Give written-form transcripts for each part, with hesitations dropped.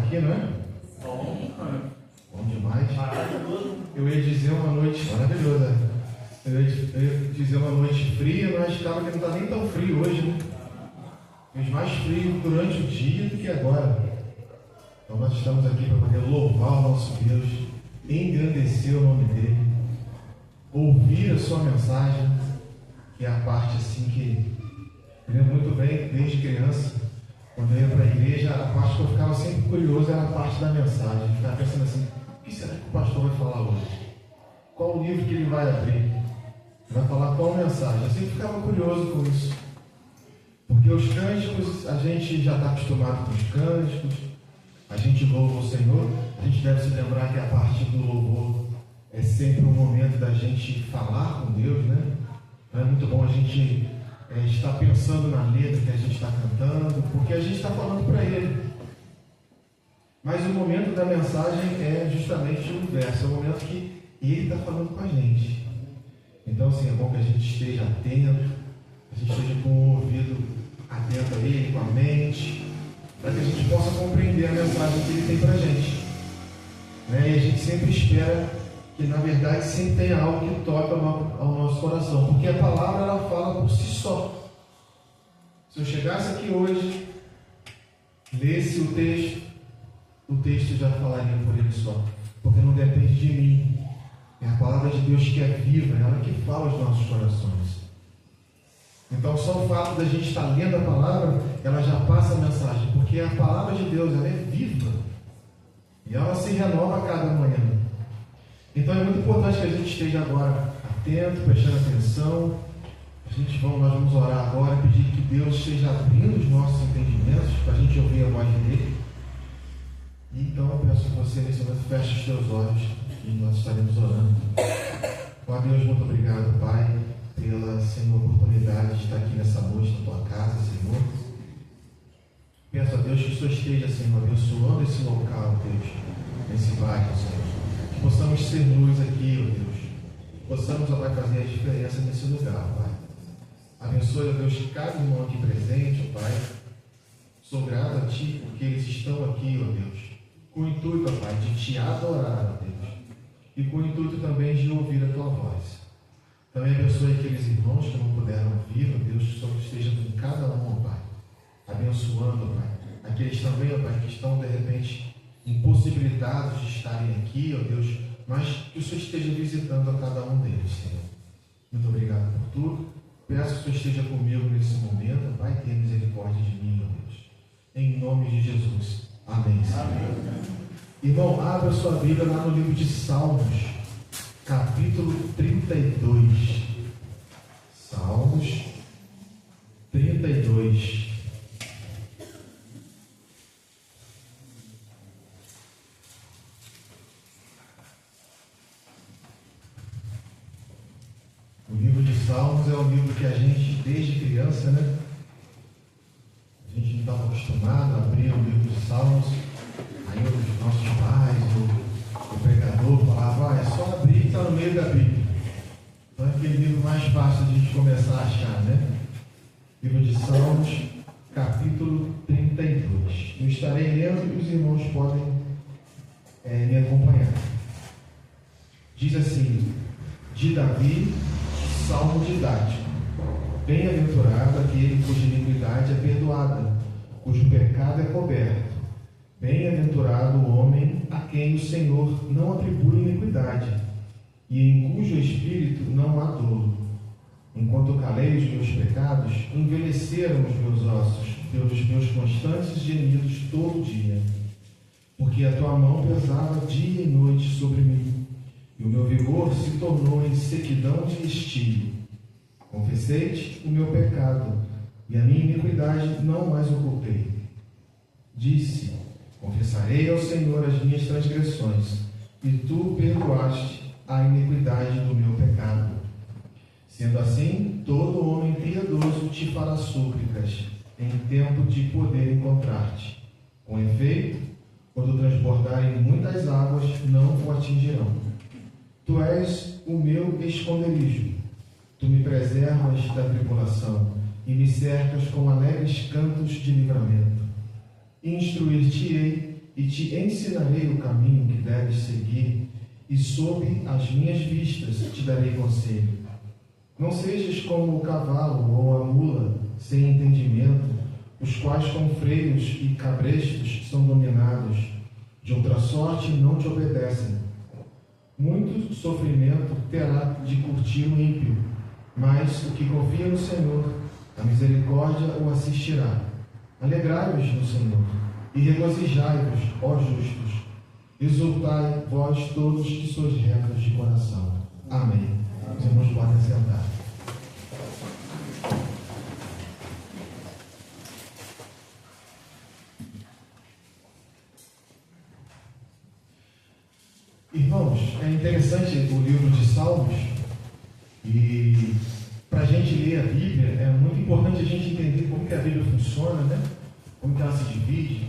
aqui, não é? Bom demais. Eu ia dizer uma noite maravilhosa. Eu ia dizer uma noite fria, mas acaba que não está nem tão frio hoje, né? Fez mais frio durante o dia do que agora. Então nós estamos aqui para poder louvar o nosso Deus, engrandecer o nome dele, ouvir a sua mensagem, que é a parte assim que eu lembro muito bem desde criança. Quando eu ia para a igreja, a parte que eu ficava sempre curioso era a parte da mensagem. Eu ficava pensando assim, o que será que o pastor vai falar hoje? Qual o livro que ele vai abrir? Vai falar qual mensagem? Eu sempre ficava curioso com isso. Porque os cânticos, a gente já está acostumado com os cânticos, a gente louva o Senhor, a gente deve se lembrar que a parte do louvor é sempre um momento da gente falar com Deus, né? É muito bom a gente estar pensando na letra que a gente está cantando, porque a gente está falando para Ele. Mas o momento da mensagem é justamente o verso, é o momento que Ele está falando com a gente. Então, assim, é bom que a gente esteja atento, a gente esteja com o ouvido atento a Ele, com a mente, para que a gente possa compreender a mensagem que Ele tem para a gente. Né? E a gente sempre espera que, na verdade, sempre tenha algo que toca ao nosso coração, porque a palavra, ela fala por si só. Se eu chegasse aqui hoje, lesse o texto já falaria por ele só, porque não depende de mim. É a palavra de Deus que é viva, é ela que fala aos nossos corações. Então, só o fato da gente estar lendo a palavra, ela já passa a mensagem, porque a palavra de Deus, ela é viva, e ela se renova a cada manhã. Então, é muito importante que a gente esteja agora atento, prestando atenção. Nós vamos orar agora, pedir que Deus esteja abrindo os nossos entendimentos, para a gente ouvir a voz dele. Então, eu peço que você, nesse momento, feche os teus olhos, e nós estaremos orando. Ó Deus, muito obrigado, Pai, pela, Senhor, oportunidade de estar aqui nessa noite na tua casa, Senhor. Peço a Deus que o Senhor esteja, Senhor, abençoando esse local, Deus, nesse bairro, Senhor. Que possamos ser luz aqui, ó Deus. Que possamos, ó Pai, fazer a diferença nesse lugar, Pai. Abençoe, ó Deus, cada irmão aqui presente, ó Pai. Sou grato a Ti porque eles estão aqui, ó Deus, com o intuito, ó Pai, de Te adorar, ó Deus, e com o intuito também de ouvir a Tua voz. Também abençoe aqueles irmãos que não puderam vir, ó Deus, que só esteja com cada um, ó Pai, abençoando, ó Pai, aqueles também, ó Pai, que estão, de repente, impossibilitados de estarem aqui, ó Deus, mas que o Senhor esteja visitando a cada um deles, Senhor. Muito obrigado por tudo. Peço que o Senhor esteja comigo nesse momento, ó Pai, tenha misericórdia de mim, ó Deus. Em nome de Jesus. Amém, Senhor. Amém. Irmão, abra sua Bíblia lá no livro de Salmos, capítulo 32. Salmos 32. O livro de Salmos é um livro que a gente, desde criança, né? A gente não estava acostumado a abrir o livro de Salmos. Aí os nossos pais, o pregador falava, é só abrir e está no meio da Bíblia. Então é aquele livro mais fácil de a gente começar a achar, né? Livro de Salmos, capítulo 32. Eu estarei lendo e os irmãos podem me acompanhar. Diz assim, de Davi, Salmo didático. Bem-aventurado aquele cuja iniquidade é perdoada, cujo pecado é coberto. Bem-aventurado o homem a quem o Senhor não atribui iniquidade, e em cujo espírito não há dolo. Enquanto calei os meus pecados, envelheceram os meus ossos, pelos meus constantes gemidos todo dia. Porque a tua mão pesava dia e noite sobre mim, e o meu vigor se tornou em sequidão de estio. Confessei-te o meu pecado, e a minha iniquidade não mais ocultei. Disse, confessarei ao Senhor as minhas transgressões, e tu perdoaste a iniquidade do meu pecado. Sendo assim, todo homem piedoso te fará súplicas, em tempo de poder encontrar-te. Com efeito, quando transbordarem muitas águas, não o atingirão. Tu és o meu esconderijo. Tu me preservas da tribulação e me cercas com alegres cantos de livramento. Instruir-te-ei e te ensinarei o caminho que deves seguir, e sob as minhas vistas te darei conselho. Não sejas como o cavalo ou a mula sem entendimento, os quais com freios e cabrestos são dominados, de outra sorte não te obedecem. Muito sofrimento terá de curtir o ímpio, mas o que confia no Senhor, a misericórdia o assistirá. Alegrai-vos no Senhor, e regozijai-vos, ó justos. Exultai, vós todos que sois retos de coração. Amém. Os irmãos podem sentar. Irmãos, é interessante o livro de Salmos, e para a gente ler a Bíblia é muito importante a gente entender como que a Bíblia funciona, né? Como que ela se divide.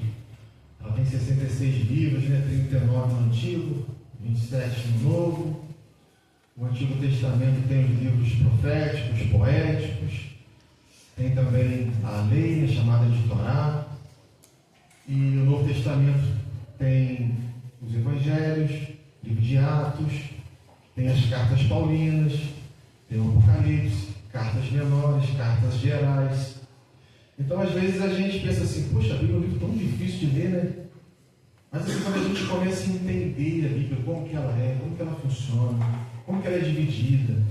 Ela tem 66 livros, né? 39 no Antigo, 27 no Novo. O Antigo Testamento tem os livros proféticos, poéticos, tem também a lei, né, chamada de Torá, e o Novo Testamento tem os Evangelhos, livro de Atos, tem as cartas paulinas, tem o Apocalipse, cartas menores, cartas gerais. Então, às vezes, a gente pensa assim, poxa, a Bíblia é um livro tão difícil de ler, né? Mas assim, quando a gente começa a entender a Bíblia, como que ela é, como que ela funciona, como que ela é dividida,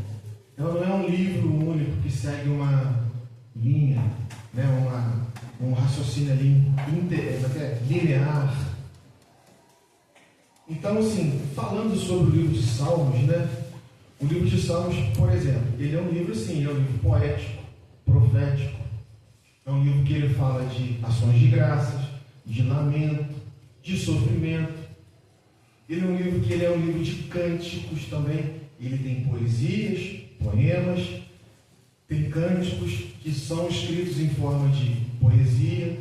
ela não é um livro único que segue uma linha, né? um raciocínio ali linear. Então, assim, falando sobre o livro de Salmos, né? O livro de Salmos, por exemplo, ele é um livro, sim, ele é um livro poético, profético. É um livro que ele fala de ações de graças, de lamento, de sofrimento. Ele é um livro que ele é um livro de cânticos também. Ele tem poesias, poemas, tem cânticos que são escritos em forma de poesia,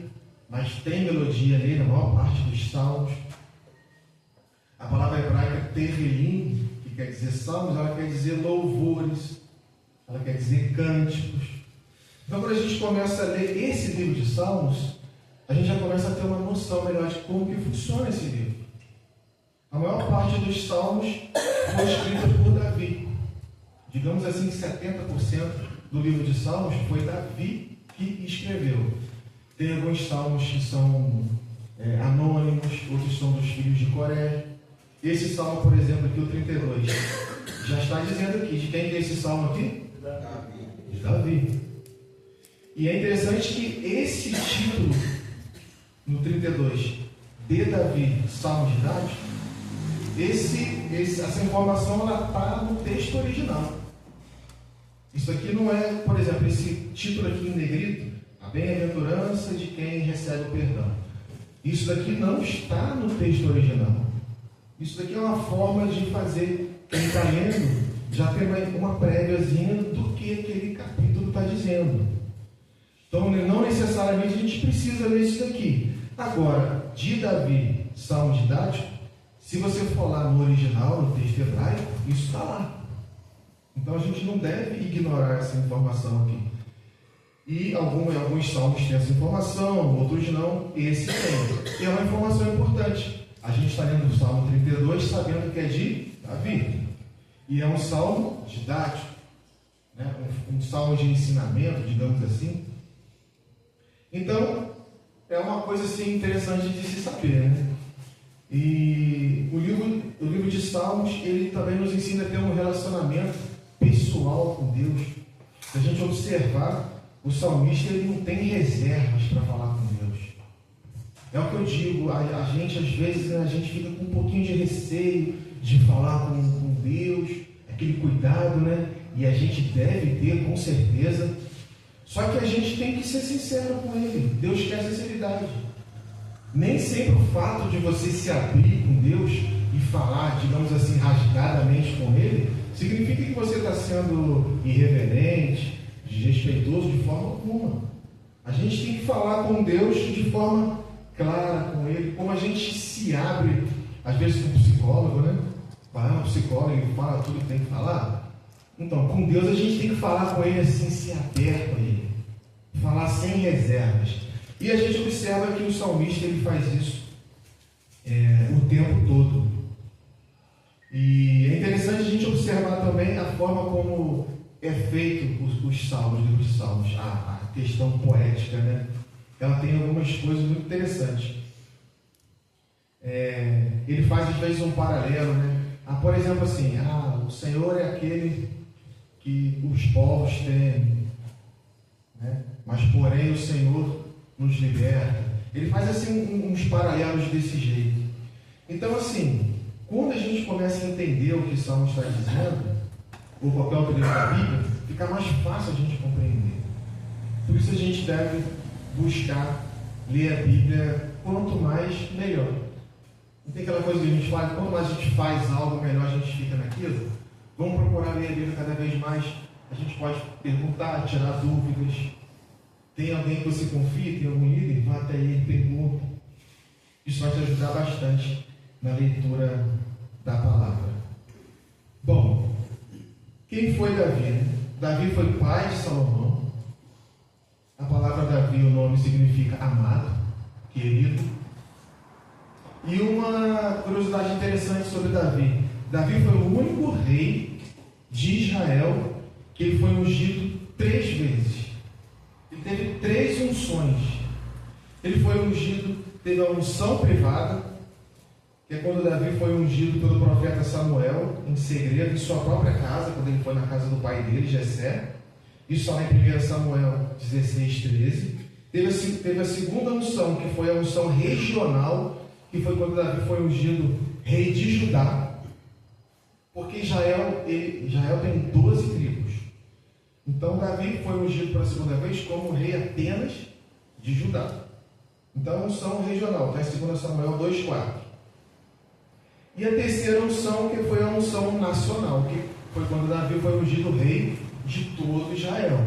mas tem melodia nele, na maior parte dos salmos. A palavra hebraica Tehilim, que quer dizer salmos, ela quer dizer louvores, ela quer dizer cânticos. Então, quando a gente começa a ler esse livro de Salmos, a gente já começa a ter uma noção melhor de como que funciona esse livro. A maior parte dos salmos foi escrita por Davi. Digamos assim que 70% do livro de Salmos foi Davi que escreveu. Tem alguns salmos que são anônimos, outros são dos filhos de Coré. Esse salmo, por exemplo, aqui, o 32, já está dizendo aqui, de quem é esse salmo aqui? De Davi. E é interessante que esse título, no 32, de Davi, Salmo de Davi, essa informação ela está no texto original. Isso aqui não é, por exemplo, esse título aqui em negrito, a bem-aventurança de quem recebe o perdão. Isso daqui não está no texto original. Isso daqui é uma forma de fazer quem está lendo já ter uma préviazinha do que aquele capítulo está dizendo. Então, não necessariamente a gente precisa ler isso daqui. Agora, de Davi, Salmo de Davi, se você for lá no original, no texto hebraico, isso está lá. Então, a gente não deve ignorar essa informação aqui. E alguns salmos têm essa informação, outros não, esse tem. E é uma informação importante. A gente está lendo o Salmo 32, sabendo que é de Davi. E é um salmo didático, né? um salmo de ensinamento, digamos assim. Então, é uma coisa assim, interessante de se saber, né? E o livro de Salmos, ele também nos ensina a ter um relacionamento pessoal com Deus. Se a gente observar, o salmista ele não tem reservas para falar com Deus. É o que eu digo, a gente às vezes a gente fica com um pouquinho de receio de falar com Deus, aquele cuidado, né? E a gente deve ter, com certeza. Só que a gente tem que ser sincero com Ele. Deus quer sinceridade. Nem sempre o fato de você se abrir com Deus e falar, digamos assim, rasgadamente com Ele, significa que você está sendo irreverente, desrespeitoso de forma alguma. A gente tem que falar com Deus de forma clara com Ele, como a gente se abre, às vezes com um psicólogo, né? Vai um psicólogo e fala tudo que tem que falar. Então, com Deus a gente tem que falar com Ele assim, ser aberto a Ele, falar sem reservas. E a gente observa que o salmista ele faz isso. o tempo todo. E é interessante a gente observar também a forma como é feito os salmos, livro de salmos, a questão poética, né? Ela tem algumas coisas muito interessantes. Ele faz às vezes um paralelo, né? Por exemplo, assim, o Senhor é aquele que os povos temem, né? Mas porém o Senhor nos liberta. Ele faz assim uns paralelos desse jeito. Então, assim, quando a gente começa a entender o que o Salmo está dizendo, ou qualquer outro livro da Bíblia, fica mais fácil a gente compreender. Por isso a gente deve buscar ler a Bíblia quanto mais, melhor. Não tem aquela coisa que a gente faz, quanto mais a gente faz algo, melhor a gente fica naquilo. Vamos procurar ler a Bíblia cada vez mais. A gente pode perguntar, tirar dúvidas. Tem alguém que você confia, tem algum líder? Vá até ele, pergunta. Isso vai te ajudar bastante na leitura da palavra. Bom, quem foi Davi, né? Davi foi pai de Salomão. A palavra Davi, o nome significa amado, querido. E uma curiosidade interessante sobre Davi. Davi foi o único rei de Israel que ele foi ungido 3 vezes. Ele teve 3 unções. Ele foi ungido, teve a unção privada, que é quando Davi foi ungido pelo profeta Samuel, em segredo, em sua própria casa, quando ele foi na casa do pai dele, Jessé. Isso lá em 1 Samuel 16:13. Teve a segunda unção, que foi a unção regional, que foi quando Davi foi ungido rei de Judá. Porque Israel tem 12 tribos. Então Davi foi ungido pela segunda vez como rei apenas de Judá. Então a unção regional, está em 2 Samuel 2:4. E a terceira unção, que foi a unção nacional, que foi quando Davi foi ungido rei de todo Israel.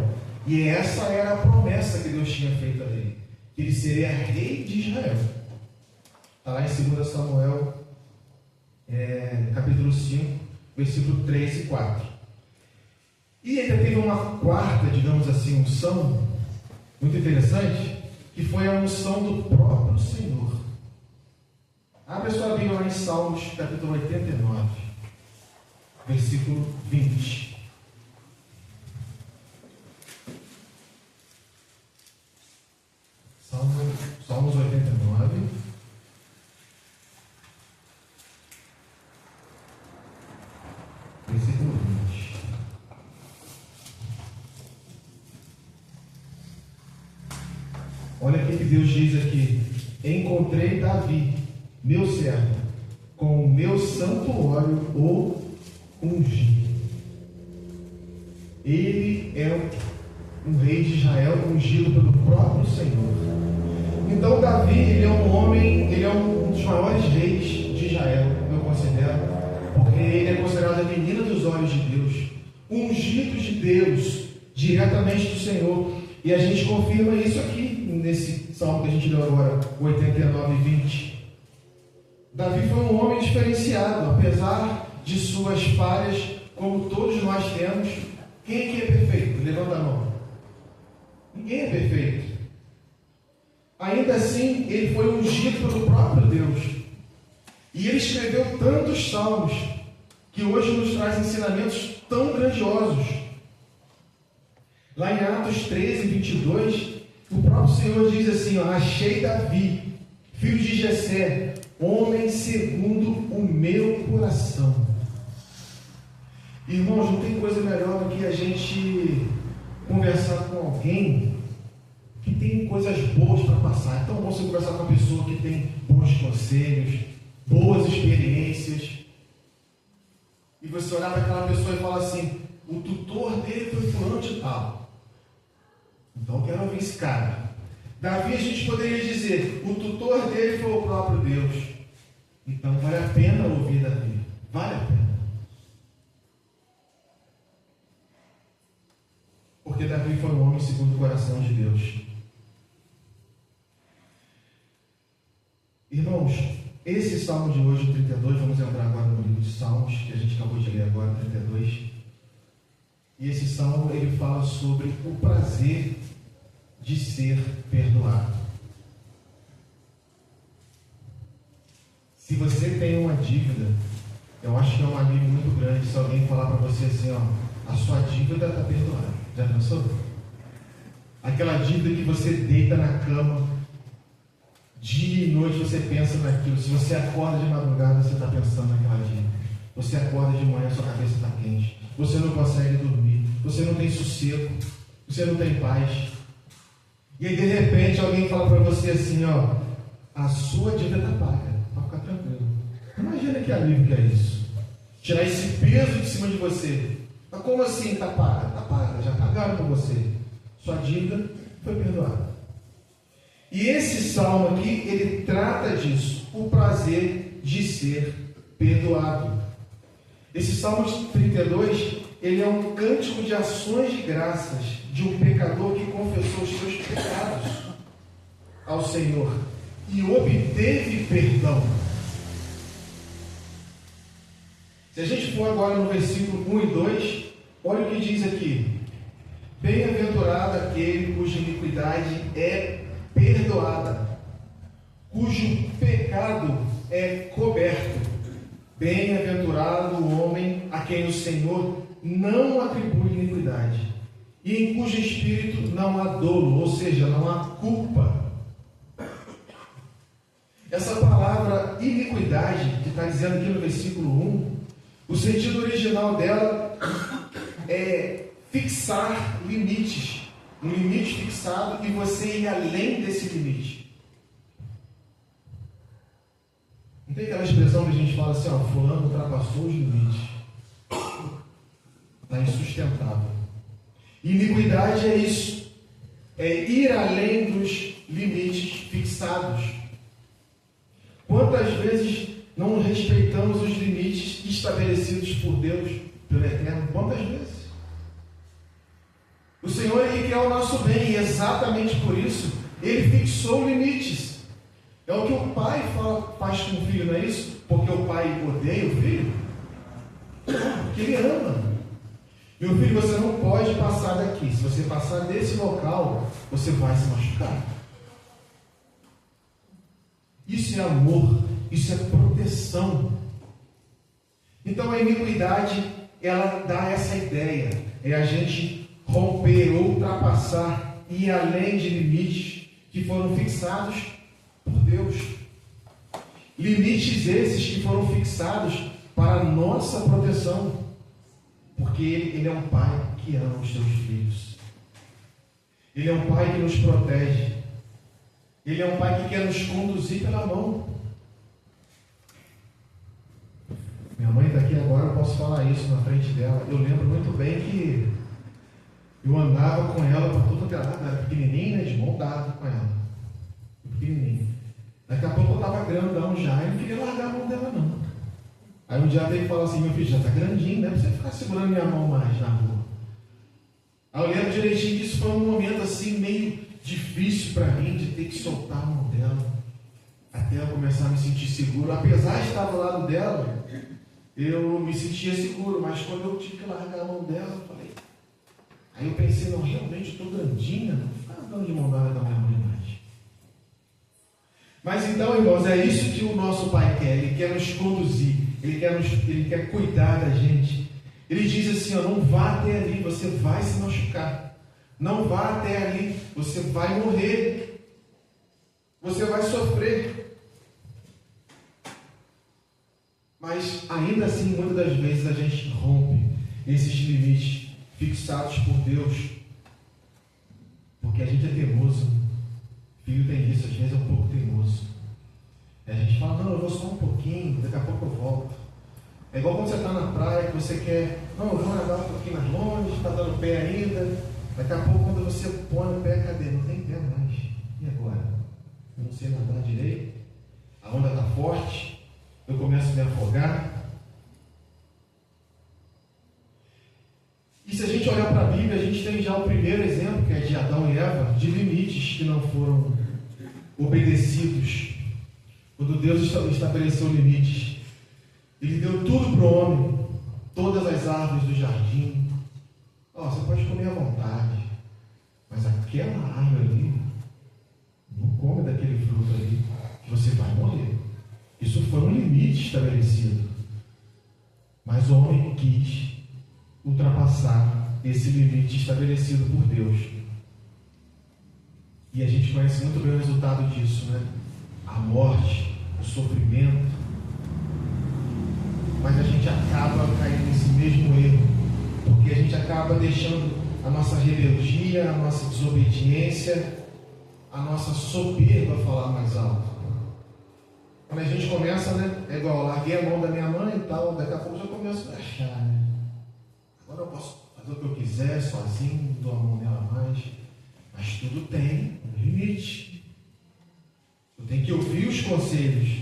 E essa era a promessa que Deus tinha feito a ele, que ele seria rei de Israel. Está lá em 2 Samuel, capítulo 5, versículo 3 e 4. E ainda teve uma quarta, digamos assim, unção, muito interessante, que foi a unção do próprio Senhor. Abre a sua Bíblia lá em Salmos, capítulo 89, versículo 20. Salmos 89, versículo 20. Olha o que Deus diz aqui: encontrei Davi, meu servo, com o meu santo óleo o ungi. Ele é um rei de Israel ungido pelo próprio Senhor. Então Davi, ele é um homem, ele é um dos maiores reis de Israel, eu considero, porque ele é considerado a menina dos olhos de Deus, ungido de Deus, diretamente do Senhor. E a gente confirma isso aqui, nesse salmo que a gente leu agora, 89 e 20. Davi foi um homem diferenciado, apesar de suas falhas, como todos nós temos. Quem aqui é perfeito? Levanta a mão. Ninguém é perfeito. Ainda assim, ele foi ungido pelo próprio Deus. E ele escreveu tantos salmos que hoje nos traz ensinamentos tão grandiosos. Lá em Atos 13, 22, o próprio Senhor diz assim: achei Davi, filho de Jessé, homem segundo o meu coração. Irmãos, não tem coisa melhor do que a gente conversar com alguém que tem coisas boas para passar. É tão bom você conversar com uma pessoa que tem bons conselhos, boas experiências, e você olhar para aquela pessoa e falar assim: o tutor dele foi fulano de tal, então eu quero ouvir esse cara. Davi, a gente poderia dizer: o tutor dele foi o próprio Deus. Então vale a pena ouvir Davi, vale a pena. Porque Davi foi um homem segundo o coração de Deus. Irmãos, esse salmo de hoje, 32, vamos entrar agora no livro de Salmos, que a gente acabou de ler agora, 32. E esse salmo, ele fala sobre o prazer de ser perdoado. Se você tem uma dívida, eu acho que é um alívio muito grande se alguém falar para você assim, ó, a sua dívida está perdoada. Já pensou? Aquela dívida que você deita na cama, dia e noite você pensa naquilo. Se você acorda de madrugada, você está pensando naquela dívida. Você acorda de manhã, sua cabeça está quente. Você não consegue dormir. Você não tem sossego. Você não tem paz. E aí, de repente, alguém fala para você assim, ó, a sua dívida está paga. Pode ficar tranquilo. Imagina que alívio que é isso. Tirar esse peso de cima de você. Mas como assim está paga? Está paga, já pagaram por você. Sua dívida foi perdoada. E esse salmo aqui, ele trata disso, o prazer de ser perdoado. Esse Salmo 32, ele é um cântico de ações de graças de um pecador que confessou os seus pecados ao Senhor e obteve perdão. Se a gente for agora no versículo 1 e 2, olha o que diz aqui. Bem-aventurado aquele cuja iniquidade é perdoada, cujo pecado é coberto. Bem-aventurado o homem a quem o Senhor não atribui iniquidade, e em cujo espírito não há dolo, ou seja, não há culpa. Essa palavra iniquidade, que está dizendo aqui no versículo 1, o sentido original dela é fixar limites, um limite fixado e você ir além desse limite. Não tem aquela expressão que a gente fala assim, ó, fulano ultrapassou os limites. Está insustentável. Iniquidade é isso. É ir além dos limites fixados. Quantas vezes não respeitamos os limites estabelecidos por Deus, pelo Eterno? Quantas vezes? O Senhor, Ele quer o nosso bem, e exatamente por isso, Ele fixou limites. É o que o pai faz com o filho, não é isso? Porque o pai odeia o filho? Não, porque ele ama. Meu filho, você não pode passar daqui. Se você passar desse local, você vai se machucar. Isso é amor, isso é proteção. Então a iniquidade, ela dá essa ideia. É a gente romper, ultrapassar, ir além de limites que foram fixados por Deus. Limites esses que foram fixados para a nossa proteção, porque Ele é um Pai que ama os seus filhos. Ele é um Pai que nos protege. Ele é um Pai que quer nos conduzir pela mão. Minha mãe está aqui agora, eu posso falar isso na frente dela. Eu lembro muito bem que eu andava com ela para tudo que ela era pequenininha, né, de mão dada com ela. Pequenininho. Daqui a pouco eu estava grandão já, e não queria largar a mão dela não. Aí um dia veio e falou assim, meu filho, já está grandinho, não é para você ficar segurando minha mão mais na rua. Aí eu lembro direitinho que isso foi um momento assim, meio difícil para mim, de ter que soltar a mão dela, até eu começar a me sentir seguro. Apesar de estar do lado dela, eu me sentia seguro, mas quando eu tive que largar a mão dela, eu falei... Aí eu pensei, não, realmente estou grandinha, não ficar andando de mão dada com a minha mãe mais. Mas então, irmãos, é isso que o nosso Pai quer. Ele quer nos conduzir, Ele quer cuidar da gente. Ele diz assim, ó, não vá até ali, você vai se machucar. Não vá até ali, você vai morrer. Você vai sofrer. Mas ainda assim, muitas das vezes a gente rompe esses limites fixados por Deus, porque a gente é teimoso. Filho tem isso, às vezes é um pouco teimoso. E a gente fala, não, eu vou só um pouquinho, daqui a pouco eu volto. É igual quando você está na praia, que você quer, não, eu vou nadar um pouquinho mais longe, está dando pé ainda. Daqui a pouco, quando você põe o pé, cadê? Não tem pé mais. E agora? Eu não sei nadar direito, a onda está forte, eu começo a me afogar. E se a gente olhar para a Bíblia, a gente tem já o primeiro exemplo, que é de Adão e Eva, de limites que não foram obedecidos. Quando Deus estabeleceu limites, Ele deu tudo para o homem, todas as árvores do jardim. Você pode comer à vontade, mas aquela árvore ali, não come daquele fruto ali, que você vai morrer. Isso foi foi um limite estabelecido. Mas o homem quis ultrapassar esse limite estabelecido por Deus. E a gente conhece muito bem o resultado disso, né? A morte, o sofrimento. Mas a gente acaba caindo nesse mesmo erro, porque a gente acaba deixando a nossa rebeldia, a nossa desobediência, a nossa soberba falar mais alto. Quando a gente começa, né? É igual, eu larguei a mão da minha mãe e tal, daqui a pouco eu já começo a achar, né? Agora eu posso fazer o que eu quiser, sozinho, não dou a mão nela mais. Mas tudo tem um limite. Eu tenho que ouvir os conselhos.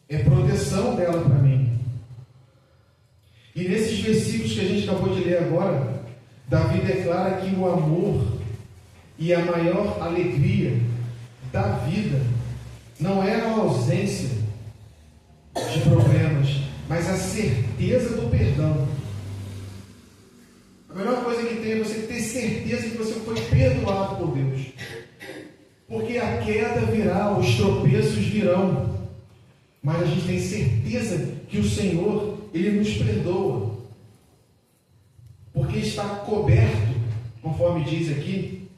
É proteção dela para mim. E nesses versículos que a gente acabou de ler agora, Davi declara que o amor e a maior alegria da vida não é a ausência de problemas, mas a certeza do perdão. A melhor coisa que tem é você ter certeza que você foi perdoado por Deus. Porque a queda virá, os tropeços virão. Mas a gente tem certeza que o Senhor, Ele nos perdoa. Porque está coberto, conforme diz aqui,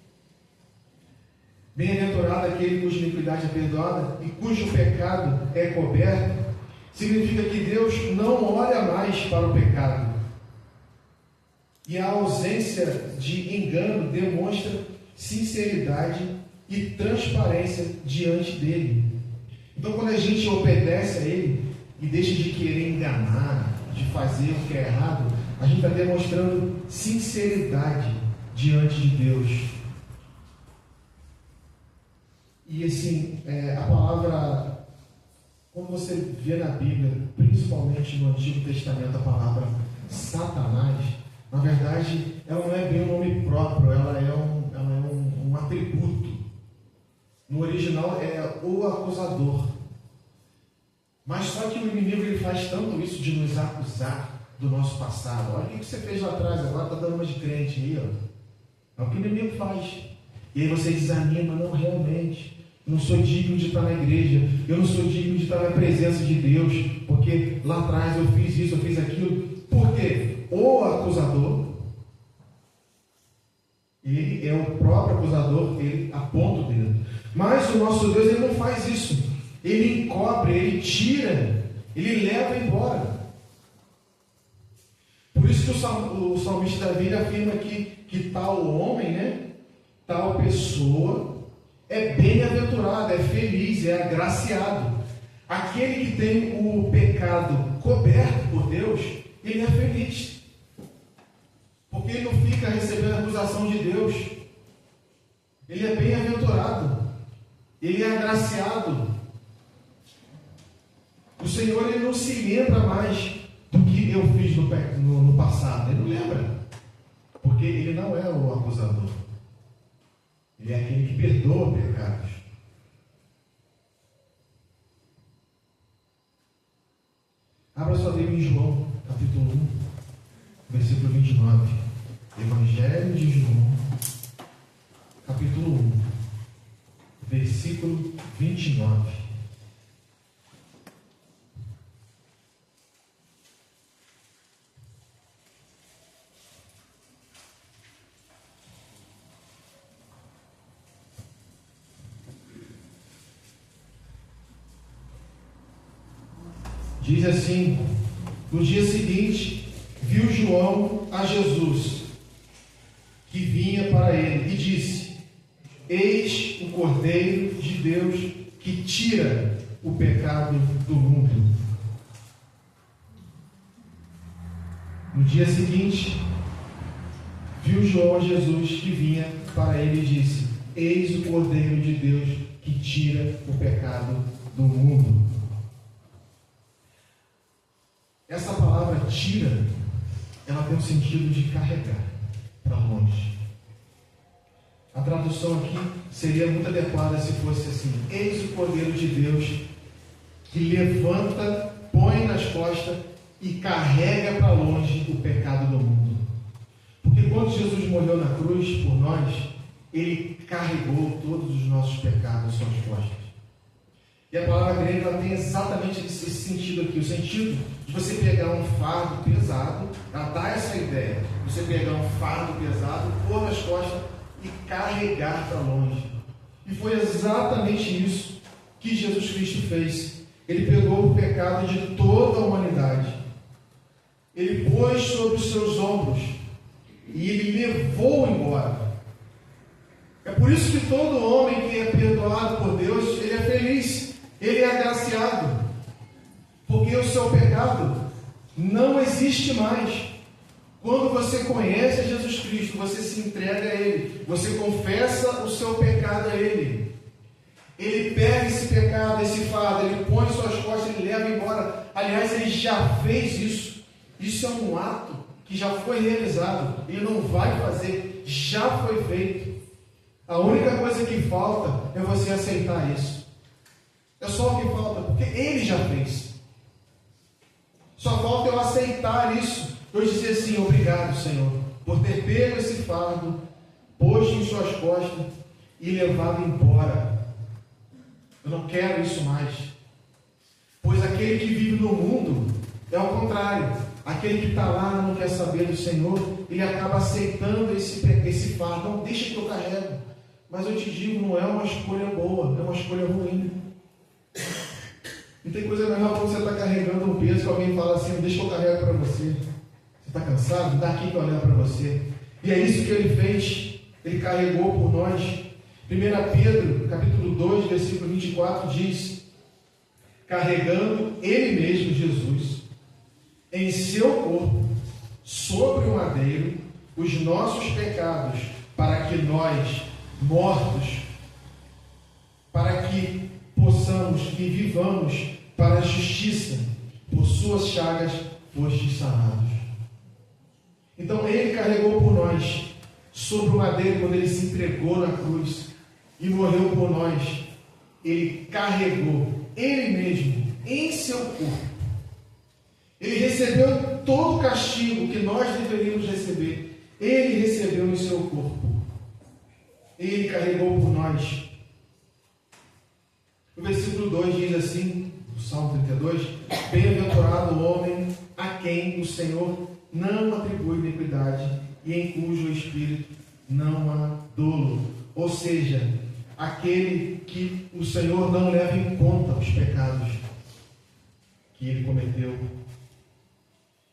bem-aventurado aquele cuja iniquidade é perdoada e cujo pecado é coberto. Significa que Deus não olha mais para o pecado. E a ausência de engano demonstra sinceridade e transparência diante dele. Então, quando a gente obedece a ele e deixa de querer enganar, de fazer o que é errado, a gente está demonstrando sinceridade diante de Deus. E assim, a palavra, quando você vê na Bíblia, principalmente no Antigo Testamento, a palavra Satanás, na verdade, ela não é bem um nome próprio, ela é um atributo. No original é o acusador. Mas só que o inimigo ele faz tanto isso de nos acusar do nosso passado. Olha o que você fez lá atrás, agora está dando uma de crente aí, ó. É o que o inimigo faz. E aí você desanima, não, realmente, eu não sou digno de estar na igreja, eu não sou digno de estar na presença de Deus, porque lá atrás eu fiz isso, eu fiz aquilo. Por quê? O acusador, ele é o próprio acusador, ele aponta o dedo. Mas o nosso Deus, ele não faz isso. Ele encobre, ele tira, ele leva embora. Por isso que o salmista Davi afirma que tal homem, né, tal pessoa é bem-aventurado, é feliz, é agraciado. Aquele que tem o pecado coberto por Deus, ele é feliz. Porque ele não fica recebendo a acusação de Deus. Ele é bem-aventurado. Ele é agraciado. O Senhor, ele não se lembra mais do que eu fiz no passado. Ele não lembra. Porque ele não é o acusador. Ele é aquele que perdoa pecados. Abra sua Bíblia em João, capítulo 1, versículo 29. Evangelho de João, capítulo 1, versículo 29. Diz assim: no dia seguinte, viu João a Jesus, que vinha para ele, e disse: eis o Cordeiro de Deus que tira o pecado do mundo. No dia seguinte, viu João a Jesus, que vinha para ele, e disse: eis o Cordeiro de Deus que tira o pecado do mundo. Essa palavra tira, ela tem o sentido de carregar para longe. A tradução aqui seria muito adequada se fosse assim: eis o Cordeiro de Deus que levanta, põe nas costas e carrega para longe o pecado do mundo. Porque quando Jesus morreu na cruz por nós, Ele carregou todos os nossos pecados às suas costas. E a palavra grega ela tem exatamente esse sentido aqui, o sentido de você pegar um fardo pesado, ela dá essa ideia, você pegar um fardo pesado, pôr nas costas e carregar para longe. E foi exatamente isso que Jesus Cristo fez. Ele pegou o pecado de toda a humanidade, ele pôs sobre os seus ombros e ele levou embora. É por isso que todo homem que é perdoado por Deus, ele é feliz, ele é agraciado, porque o seu pecado não existe mais. Quando você conhece Jesus Cristo, você se entrega a Ele, você confessa o seu pecado a Ele. Ele pega esse pecado, esse fardo, Ele põe em suas costas, Ele leva embora. Aliás, Ele já fez isso. Isso é um ato que já foi realizado. Ele não vai fazer, já foi feito. A única coisa que falta é você aceitar isso. É só o que falta, porque Ele já fez. Só falta eu aceitar isso. Eu dizer assim, obrigado, Senhor, por ter pego esse fardo, posto em suas costas e levado embora. Eu não quero isso mais. Pois aquele que vive no mundo é o contrário. Aquele que está lá não quer saber do Senhor, ele acaba aceitando esse fardo. Não, deixa que eu carrego. Mas eu te digo, não é uma escolha boa, é uma escolha ruim. E tem coisa melhor quando você está carregando um peso que alguém fala assim, deixa que eu carrego para você. Você está cansado? Dá aqui que eu levo para você. E é isso que ele fez. Ele carregou por nós. 1 Pedro, capítulo 2, versículo 24, diz: carregando ele mesmo, Jesus, em seu corpo, sobre o madeiro, os nossos pecados, para que nós, mortos, para que possamos e vivamos para a justiça, por suas chagas fostes sanados. Então ele carregou por nós, sobre o madeiro, quando ele se entregou na cruz e morreu por nós. Ele carregou ele mesmo em seu corpo. Ele recebeu todo o castigo que nós deveríamos receber. Ele recebeu em seu corpo. Ele carregou por nós. O versículo 2 diz assim, do Salmo 32, bem-aventurado o homem a quem o Senhor não atribui iniquidade e em cujo espírito não há dolo. Ou seja, aquele que o Senhor não leva em conta os pecados que ele cometeu.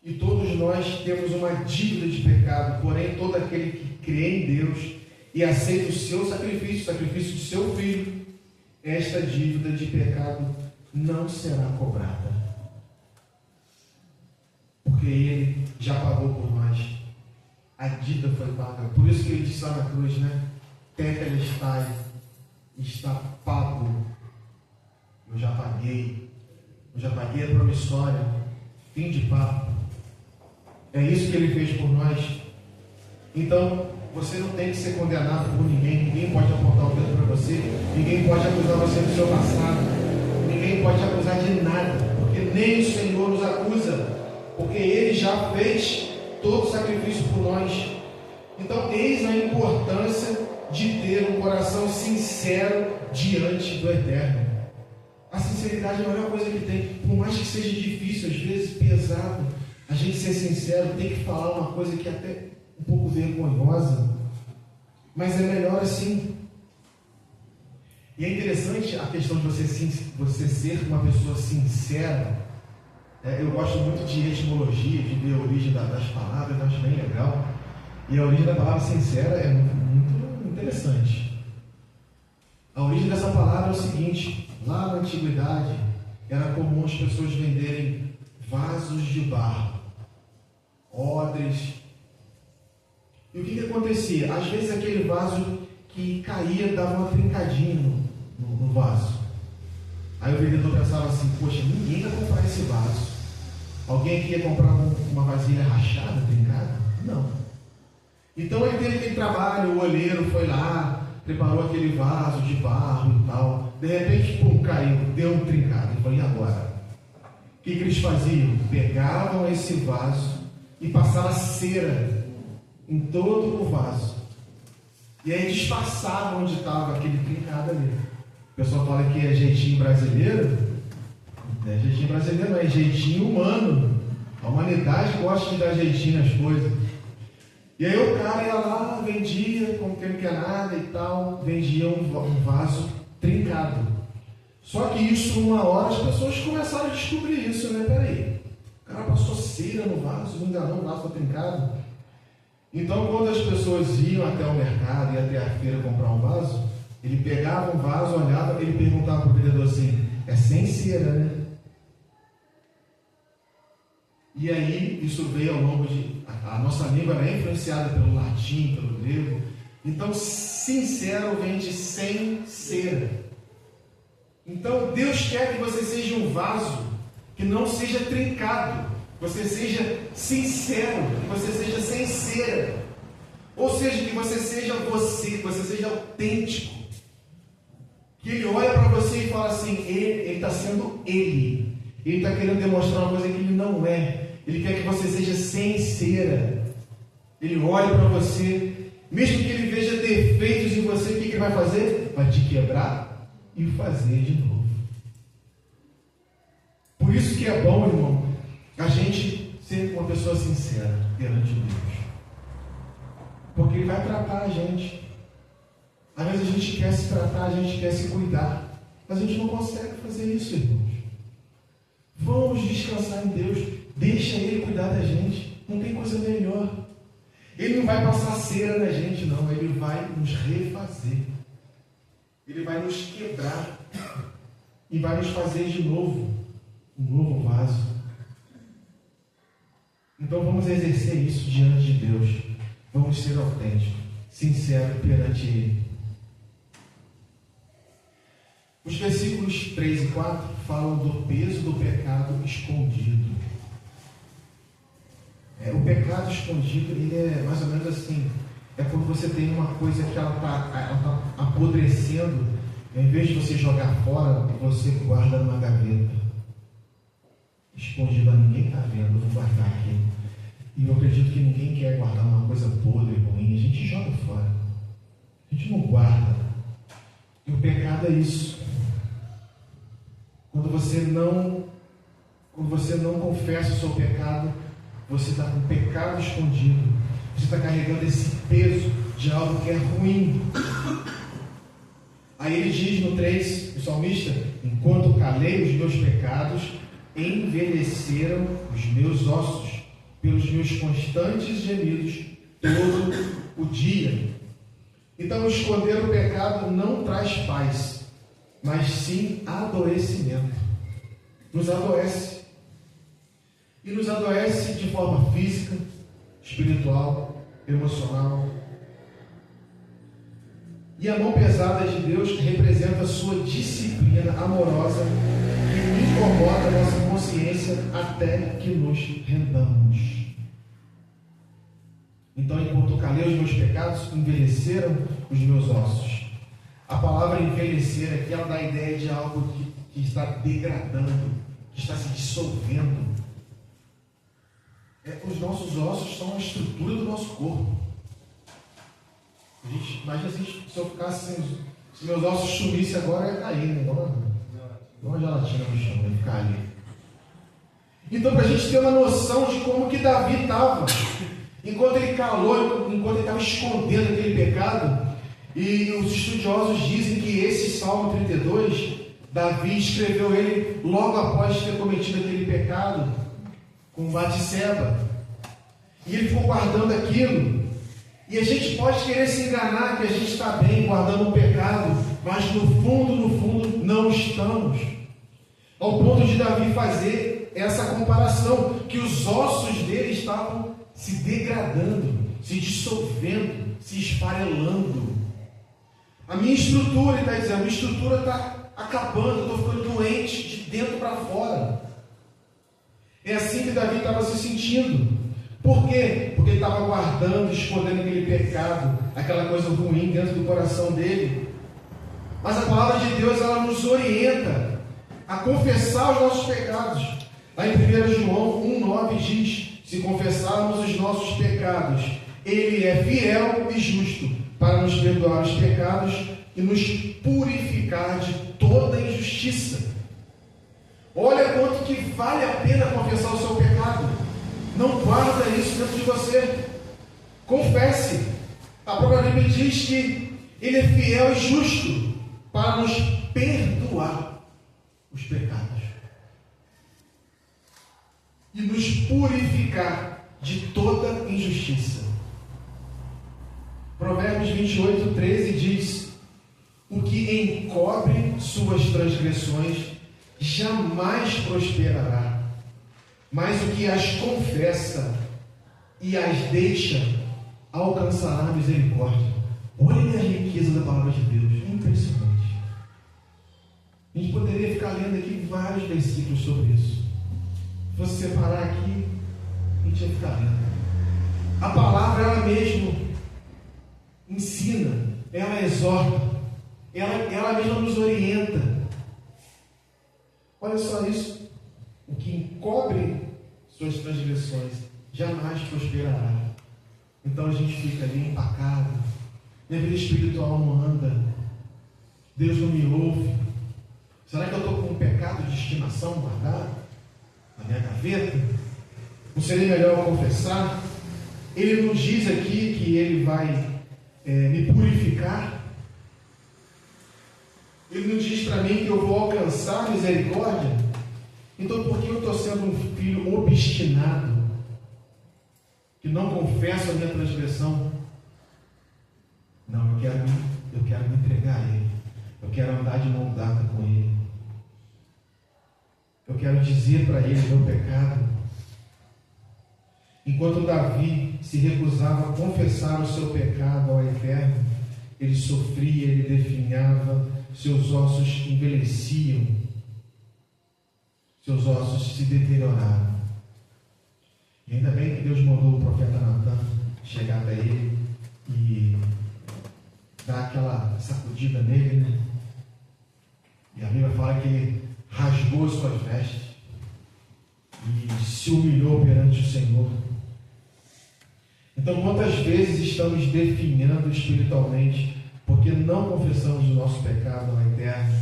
E todos nós temos uma dívida de pecado, porém todo aquele que crê em Deus e aceita o seu sacrifício, o sacrifício de seu Filho, esta dívida de pecado não será cobrada. Porque Ele já pagou por nós. A dívida foi paga. Por isso que Ele disse lá na cruz, né? Tetelestai, está pago. Eu já paguei a promissória. Fim de papo. É isso que Ele fez por nós. Então, você não tem que ser condenado por ninguém. Ninguém pode apontar o dedo para você. Ninguém pode acusar você do seu passado. Ninguém pode acusar de nada. Porque nem o Senhor nos acusa. Porque Ele já fez todo o sacrifício por nós. Então, eis a importância de ter um coração sincero diante do Eterno. A sinceridade é a melhor coisa que tem. Por mais que seja difícil, às vezes pesado, a gente ser sincero, tem que falar uma coisa que é até um pouco vergonhosa, mas é melhor assim. E é interessante a questão de você ser uma pessoa sincera. Eu gosto muito de etimologia, de ver a origem das palavras, eu acho bem legal. E a origem da palavra sincera é muito interessante. A origem dessa palavra é o seguinte: lá na antiguidade era comum as pessoas venderem vasos de barro, odres. E o que acontecia? Às vezes aquele vaso que caía dava uma trincadinha no vaso. Aí o vendedor pensava assim: poxa, ninguém vai comprar esse vaso. Alguém aqui ia comprar uma vasilha rachada, trincada? Não. Então ele teve aquele trabalho, o olheiro foi lá, preparou aquele vaso de barro e tal. De repente, pum, caiu, deu um trincado. Ele falou: e agora? O que eles faziam? Pegavam esse vaso e passavam cera em todo o vaso. E aí disfarçavam onde estava aquele trincado ali. O pessoal fala que é jeitinho brasileiro. Não é jeitinho brasileiro, não, é jeitinho humano. A humanidade gosta de dar jeitinho nas coisas. E aí o cara ia lá, vendia, como quem não quer nada e tal, vendia um vaso trincado. Só que isso, uma hora, as pessoas começaram a descobrir isso, né? Peraí, o cara passou cera no vaso, não enganou, o vaso foi trincado. Então, quando as pessoas iam até o mercado, iam até a feira comprar um vaso, ele pegava um vaso, olhava, ele perguntava para o vendedor assim, é sem cera, né? E aí, isso veio ao longo de... A nossa língua era influenciada pelo latim, pelo grego. Então, sincero vem de sem cera. Então, Deus quer que você seja um vaso que não seja trincado, que você seja sincero, que você seja sem cera. Ou seja, que você seja você, que você seja autêntico. Que Ele olha para você e fala assim, Ele está sendo Ele. Ele está querendo demonstrar uma coisa que Ele não é. Ele quer que você seja sem cera. Ele olha para você, mesmo que Ele veja defeitos em você, o que Ele vai fazer? Vai te quebrar e fazer de novo. Por isso que é bom, irmão, a gente ser uma pessoa sincera perante Deus. Porque Ele vai tratar a gente. Às vezes a gente quer se tratar, a gente quer se cuidar, mas a gente não consegue fazer isso, irmãos. Vamos descansar em Deus. Deixa Ele cuidar da gente. Não tem coisa melhor. Ele não vai passar cera na gente, não. Ele vai nos refazer. Ele vai nos quebrar. E vai nos fazer de novo. Um novo vaso. Então vamos exercer isso diante de Deus. Vamos ser autênticos. Sinceros perante Ele. Os versículos 3 e 4 falam do peso do pecado escondido. O pecado escondido, ele é mais ou menos assim, é quando você tem uma coisa que ela está apodrecendo, em vez de você jogar fora, você guarda numa gaveta, escondida, ninguém está vendo, eu vou guardar aqui. E eu acredito que ninguém quer guardar uma coisa podre, ruim, a gente joga fora, a gente não guarda. E o pecado é isso. Quando você não confessa o seu pecado, você está com o pecado escondido. Você está carregando esse peso de algo que é ruim. Aí ele diz no 3, o salmista, enquanto calei os meus pecados, envelheceram os meus ossos, pelos meus constantes gemidos, todo o dia. Então, esconder o pecado não traz paz, mas sim adoecimento. Nos adoece. E nos adoece de forma física, espiritual, emocional. E a mão pesada de Deus representa a sua disciplina amorosa que incomoda a nossa consciência até que nos rendamos. Então, enquanto calei os meus pecados, envelheceram os meus ossos. A palavra envelhecer aqui, ela dá a ideia de algo que está degradando, que está se dissolvendo. Os nossos ossos são a estrutura do nosso corpo. Imagina se eu ficasse assim, se meus ossos sumissem agora, eu ia cair, né? Igual uma gelatina no chão, ia ficar ali. Então, para a gente ter uma noção de como que Davi estava, enquanto ele calou, enquanto ele estava escondendo aquele pecado, e os estudiosos dizem que esse Salmo 32, Davi escreveu ele logo após ter cometido aquele pecado com Batseba, e ele ficou guardando aquilo. E a gente pode querer se enganar que a gente está bem guardando o pecado, mas no fundo não estamos. Ao ponto de Davi fazer essa comparação, que os ossos dele estavam se degradando, se dissolvendo, se esfarelando. A minha estrutura, ele está dizendo, a minha estrutura está acabando, eu estou ficando doente de dentro para fora. É assim que Davi estava se sentindo. Por quê? Porque ele estava guardando, escondendo aquele pecado, aquela coisa ruim dentro do coração dele. Mas a palavra de Deus, ela nos orienta a confessar os nossos pecados. Lá em 1 João 1,9 diz, se confessarmos os nossos pecados, Ele é fiel e justo para nos perdoar os pecados e nos purificar de toda injustiça. Olha quanto que vale a pena confessar o seu pecado. Não guarda isso dentro de você. Confesse. A própria Bíblia diz que Ele é fiel e justo para nos perdoar os pecados e nos purificar de toda injustiça. Provérbios 28:13 diz: o que encobre suas transgressões jamais prosperará, mas o que as confessa e as deixa alcançará a misericórdia. Olha a riqueza da palavra de Deus, é impressionante. A gente poderia ficar lendo aqui vários versículos sobre isso. Se você separar aqui, a gente ia ficar lendo. A palavra, ela mesmo ensina, ela exorta, ela mesma nos orienta. Olha só isso. O que encobre suas transgressões jamais prosperará. Então a gente fica ali empacado. Minha vida espiritual não anda. Deus não me ouve. Será que eu estou com um pecado de estimação guardado na minha gaveta? Não seria melhor eu confessar? Ele nos diz aqui que Ele vai me purificar. Ele nos diz para mim que eu vou alcançar misericórdia. Então por que eu estou sendo um filho obstinado, que não confesso a minha transgressão? Não, eu quero me entregar a Ele. Eu quero andar de mão dada com Ele. Eu quero dizer para Ele o meu pecado. Enquanto Davi se recusava a confessar o seu pecado ao Eterno, ele sofria, ele definhava, seus ossos envelheciam, seus ossos se deterioraram. E ainda bem que Deus mandou o profeta Natan chegar até ele e dar aquela sacudida nele, né? E a Bíblia fala que ele rasgou suas vestes e se humilhou perante o Senhor. Então, quantas vezes estamos definhando espiritualmente porque não confessamos o nosso pecado ao Eterno,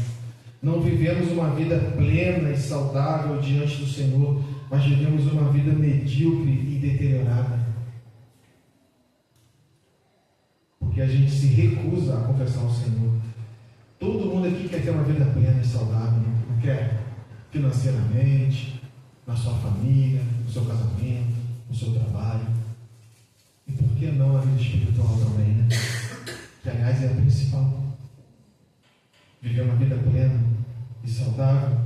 não vivemos uma vida plena e saudável diante do Senhor, mas vivemos uma vida medíocre e deteriorada, porque a gente se recusa a confessar ao Senhor. Todo mundo aqui quer ter uma vida plena e saudável, não quer? Financeiramente, na sua família, no seu casamento, no seu trabalho. E por que não a vida espiritual também, né? Que aliás é a principal. Viver uma vida plena e saudável.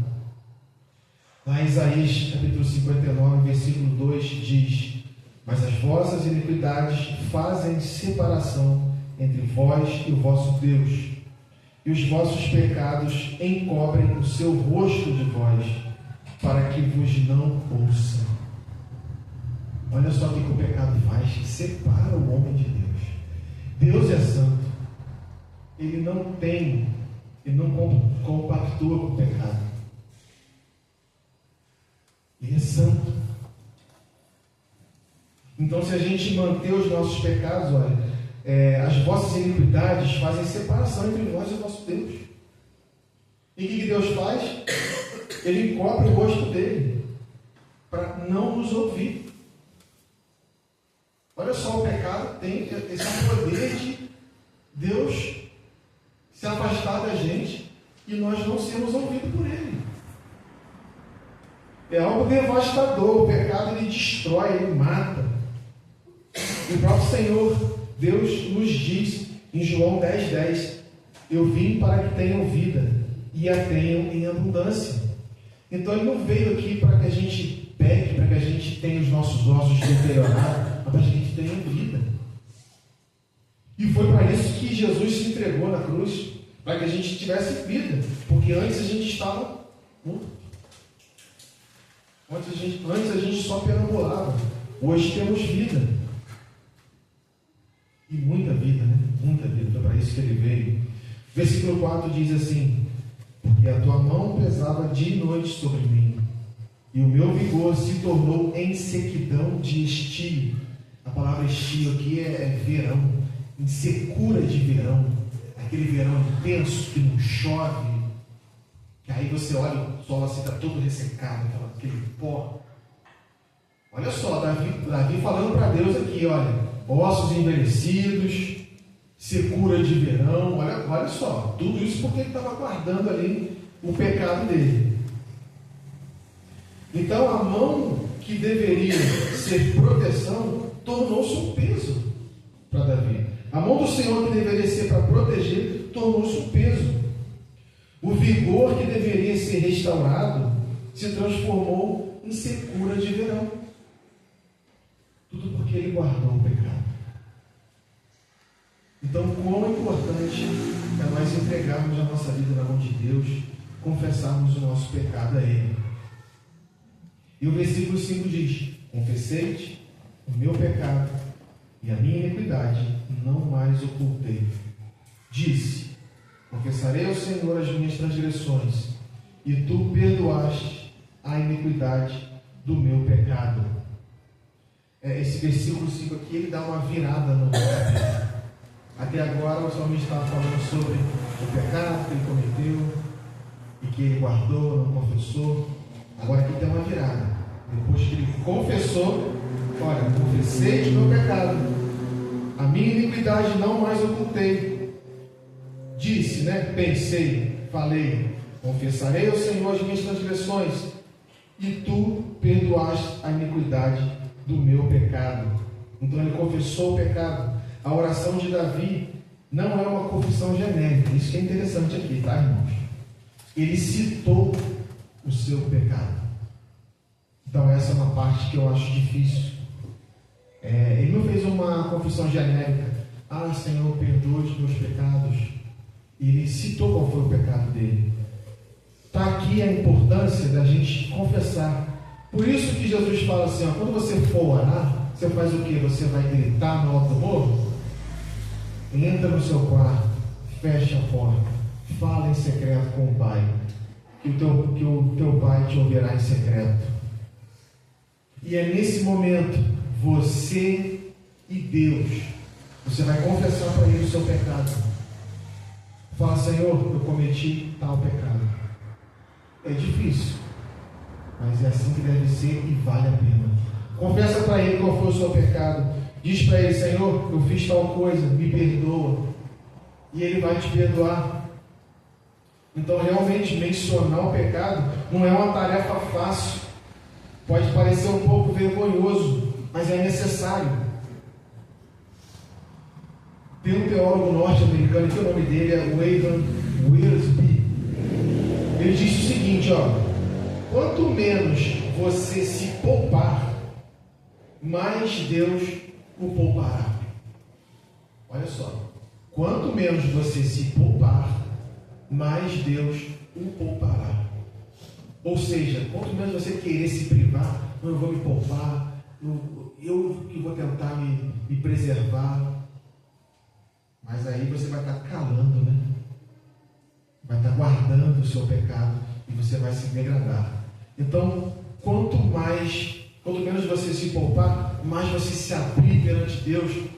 Lá em Isaías capítulo 59, versículo 2 diz: mas as vossas iniquidades fazem separação entre vós e o vosso Deus, e os vossos pecados encobrem o seu rosto de vós, para que vos não ouçam. Olha só o que o pecado faz: separa o homem de Deus. Deus é santo. Ele não compactua com o pecado. Ele é santo. Então, se a gente manter os nossos pecados, olha, as vossas iniquidades fazem separação entre nós e o nosso Deus. E o que Deus faz? Ele encobre o rosto dele para não nos ouvir. Olha só, o pecado tem esse poder de Deus se afastar da gente e nós não sermos ouvidos por Ele. É algo devastador. O pecado, ele destrói, ele mata. E o próprio Senhor, Deus, nos diz em João 10:10: eu vim para que tenham vida e a tenham em abundância. Então Ele não veio aqui para que a gente peque, para que a gente tenha os nossos ossos deteriorados, mas para que a gente tenha vida. E foi para isso que Jesus se entregou na cruz, para que a gente tivesse vida, porque antes a gente estava morto. Antes a gente só perambulava. Hoje temos vida. E muita vida, né? Muita vida. Foi para isso que Ele veio. Versículo 4 diz assim: porque a tua mão pesava dia e noite sobre mim, e o meu vigor se tornou em sequidão de estio. A palavra estio aqui é verão, em secura de verão, aquele verão intenso que não chove, que aí você olha o solo assim, está todo ressecado, aquele pó. Olha só, Davi falando para Deus aqui, olha, ossos envelhecidos, secura de verão, olha só, tudo isso porque ele estava guardando ali o pecado dele. Então a mão que deveria ser proteção tornou-se um peso para Davi. A mão do Senhor que deveria ser para proteger tornou-se um peso. O vigor que deveria ser restaurado se transformou em secura de verão. Tudo porque ele guardou o pecado. Então, quão importante é nós entregarmos a nossa vida na mão de Deus, confessarmos o nosso pecado a Ele. E o versículo 5 diz: confessei-te o meu pecado e a minha iniquidade não mais ocultei. Disse: confessarei ao Senhor as minhas transgressões, e tu perdoaste a iniquidade do meu pecado. Esse versículo 5 aqui, ele dá uma virada no texto. Até agora o salmista estava falando sobre o pecado que ele cometeu e que ele guardou, não confessou. Agora aqui tem uma virada. Depois que ele confessou, olha, confessei o meu pecado, a minha iniquidade não mais ocultei. Disse, pensei, falei, confessarei ao Senhor as minhas transgressões, e tu perdoaste a iniquidade do meu pecado. Então ele confessou o pecado. A oração de Davi não é uma confissão genérica. Isso que é interessante aqui, tá, irmãos? Ele citou o seu pecado. Então essa é uma parte que eu acho difícil. Ele não fez uma confissão genérica. Ah, Senhor, perdoa os meus pecados. Ele citou qual foi o pecado dele. Está aqui a importância da gente confessar. Por isso que Jesus fala assim, quando você for orar, você faz o quê? Você vai gritar no alto morro? Entra no seu quarto, fecha a porta, fala em secreto com o Pai, que o teu Pai te ouvirá em secreto. E é nesse momento, você e Deus, você vai confessar para Ele o seu pecado. Fala: Senhor, eu cometi tal pecado. É difícil, mas é assim que deve ser e vale a pena. Confessa para Ele qual foi o seu pecado. Diz para Ele: Senhor, eu fiz tal coisa, me perdoa. E Ele vai te perdoar. Então, realmente, mencionar o pecado não é uma tarefa fácil. Pode parecer um pouco vergonhoso, mas é necessário. Tem um teólogo norte-americano, que o nome dele é Wayland Wiersbe. Ele diz o seguinte, quanto menos você se poupar, mais Deus o poupará. Olha só, quanto menos você se poupar, mais Deus o poupará. Ou seja, quanto menos você querer se privar, não, eu vou me poupar, eu que vou tentar me preservar, mas aí você vai estar calando, vai estar guardando o seu pecado e você vai se degradar. Então, quanto menos você se poupar, mais você se abrir perante Deus,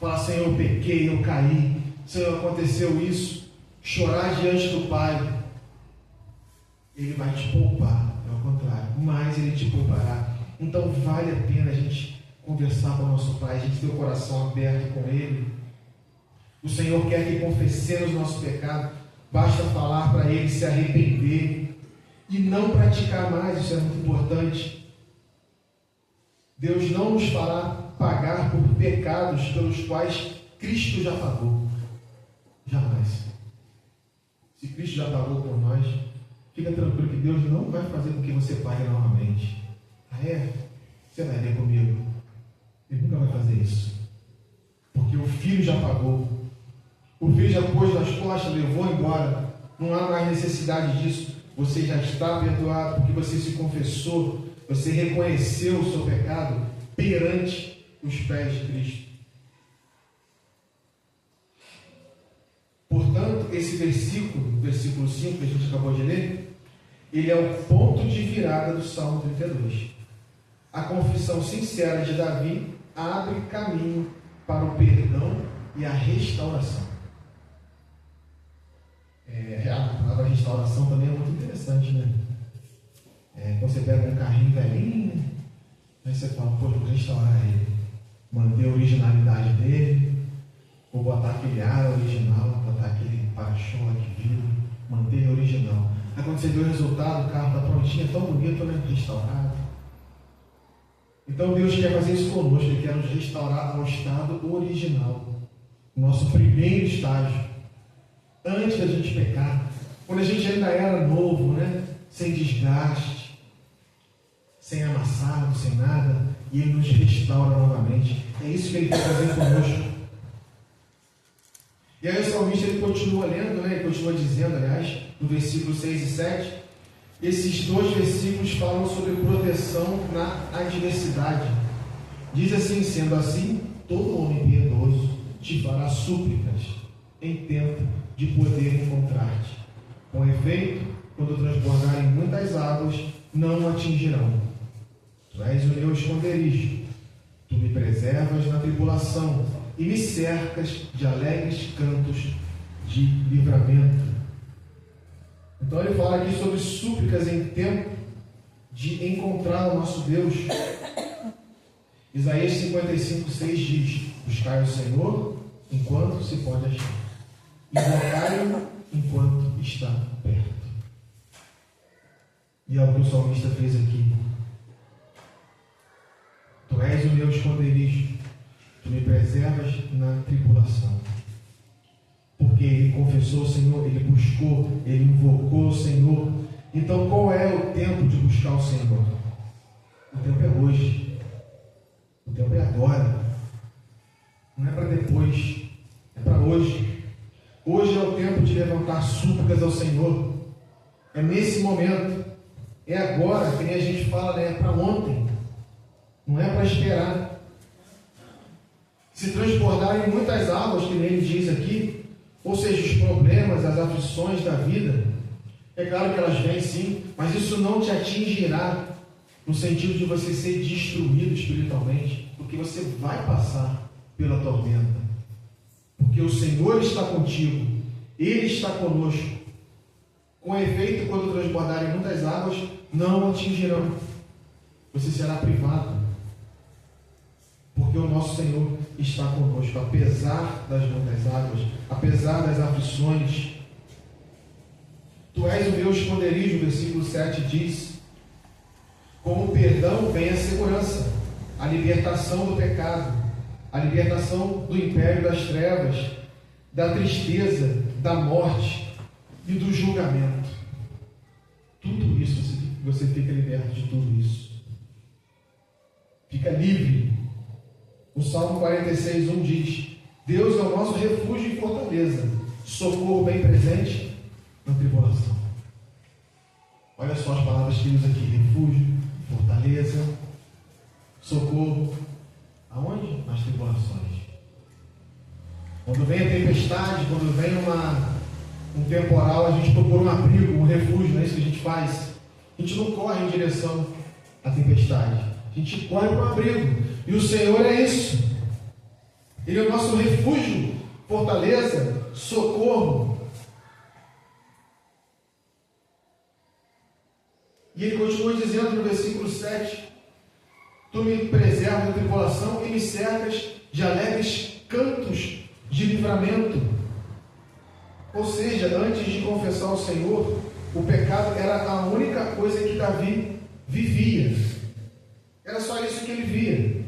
falar: Senhor, eu pequei, eu caí, Senhor, aconteceu isso, chorar diante do Pai. Ele vai te poupar, ao contrário, mais Ele te poupará. Então vale a pena a gente conversar com o nosso Pai, a gente ter o coração aberto com Ele. O Senhor quer que confessemos o nosso pecado, basta falar para Ele, se arrepender e não praticar mais. Isso é muito importante. Deus não nos fará pagar por pecados pelos quais Cristo já pagou. Jamais. Se Cristo já pagou por nós, fica tranquilo que Deus não vai fazer com que você pague novamente. Você vai ver comigo. Ele nunca vai fazer isso. Porque o Filho já pagou. O Filho já pôs nas costas, levou embora. Não há mais necessidade disso. Você já está perdoado porque você se confessou. Você reconheceu o seu pecado perante os pés de Cristo. Portanto, esse versículo 5 que a gente acabou de ler, ele é o ponto de virada do Salmo 32. A confissão sincera de Davi abre caminho para o perdão e a restauração. A palavra restauração também é muito interessante, né? Quando você pega um carrinho velhinho, né? Aí você fala, pô, vou restaurar ele, manter a originalidade dele, vou botar aquele ar original, botar aquele para-choque, vidro, manter original. Aí quando você vê o resultado, o carro está prontinho, é tão bonito, né? Restaurado. Então Deus quer fazer isso conosco, Ele quer nos restaurar ao estado original, nosso primeiro estágio, antes da gente pecar, quando a gente ainda era novo, né? Sem desgaste, sem amassado, sem nada, e Ele nos restaura novamente. É isso que Ele quer fazer conosco. E aí o salmista ele continua lendo, né? Ele continua dizendo, aliás, no versículo 6 e 7, esses dois versículos falam sobre proteção na adversidade. Diz assim, sendo assim, todo homem piedoso te fará súplicas em tempo de poder encontrar-te. Com efeito, quando transbordarem muitas águas, não o atingirão. Tu és o meu esconderijo, tu me preservas na tribulação e me cercas de alegres cantos de livramento. Então ele fala aqui sobre súplicas em tempo de encontrar o nosso Deus. Isaías 55:6 diz: buscai o Senhor enquanto se pode achar, invocai-o enquanto está perto. E é o que o salmista fez aqui. Tu és o meu esconderijo, tu me preservas na tribulação. Porque ele confessou o Senhor, ele buscou, ele invocou o Senhor. Então qual é o tempo de buscar o Senhor? O tempo é hoje. O tempo é agora. Não é para depois, é para hoje. Hoje é o tempo de levantar súplicas ao Senhor. É nesse momento. É agora, que nem a gente fala, né? É para ontem. Não é para esperar. Se transbordarem muitas águas, que nem ele diz aqui, ou seja, os problemas, as aflições da vida, é claro que elas vêm sim, mas isso não te atingirá no sentido de você ser destruído espiritualmente, porque você vai passar pela tormenta, porque o Senhor está contigo, Ele está conosco. Com efeito, quando transbordarem muitas águas, não atingirão, você será privado, porque o nosso Senhor está conosco, apesar das muitas águas, apesar das aflições. Tu és o meu esconderijo, versículo 7 diz: com o perdão vem a segurança, a libertação do pecado, a libertação do império das trevas, da tristeza, da morte e do julgamento. Tudo isso, você fica liberto de tudo isso. Fica livre. O Salmo 46:1 diz: Deus é o nosso refúgio e fortaleza, socorro bem presente na tribulação. Olha só as palavras que ele usa aqui: refúgio, fortaleza, socorro. Aonde? Nas tribulações. Quando vem a tempestade, quando vem um temporal, a gente procura um abrigo, um refúgio, não é isso que a gente faz. A gente não corre em direção à tempestade, a gente corre para um abrigo. E o Senhor é isso. Ele é o nosso refúgio, fortaleza, socorro. E ele continua dizendo no versículo 7: tu me preservas da tribulação e me cercas de alegres cantos de livramento. Ou seja, antes de confessar ao Senhor, o pecado era a única coisa que Davi vivia. Era só isso que ele via.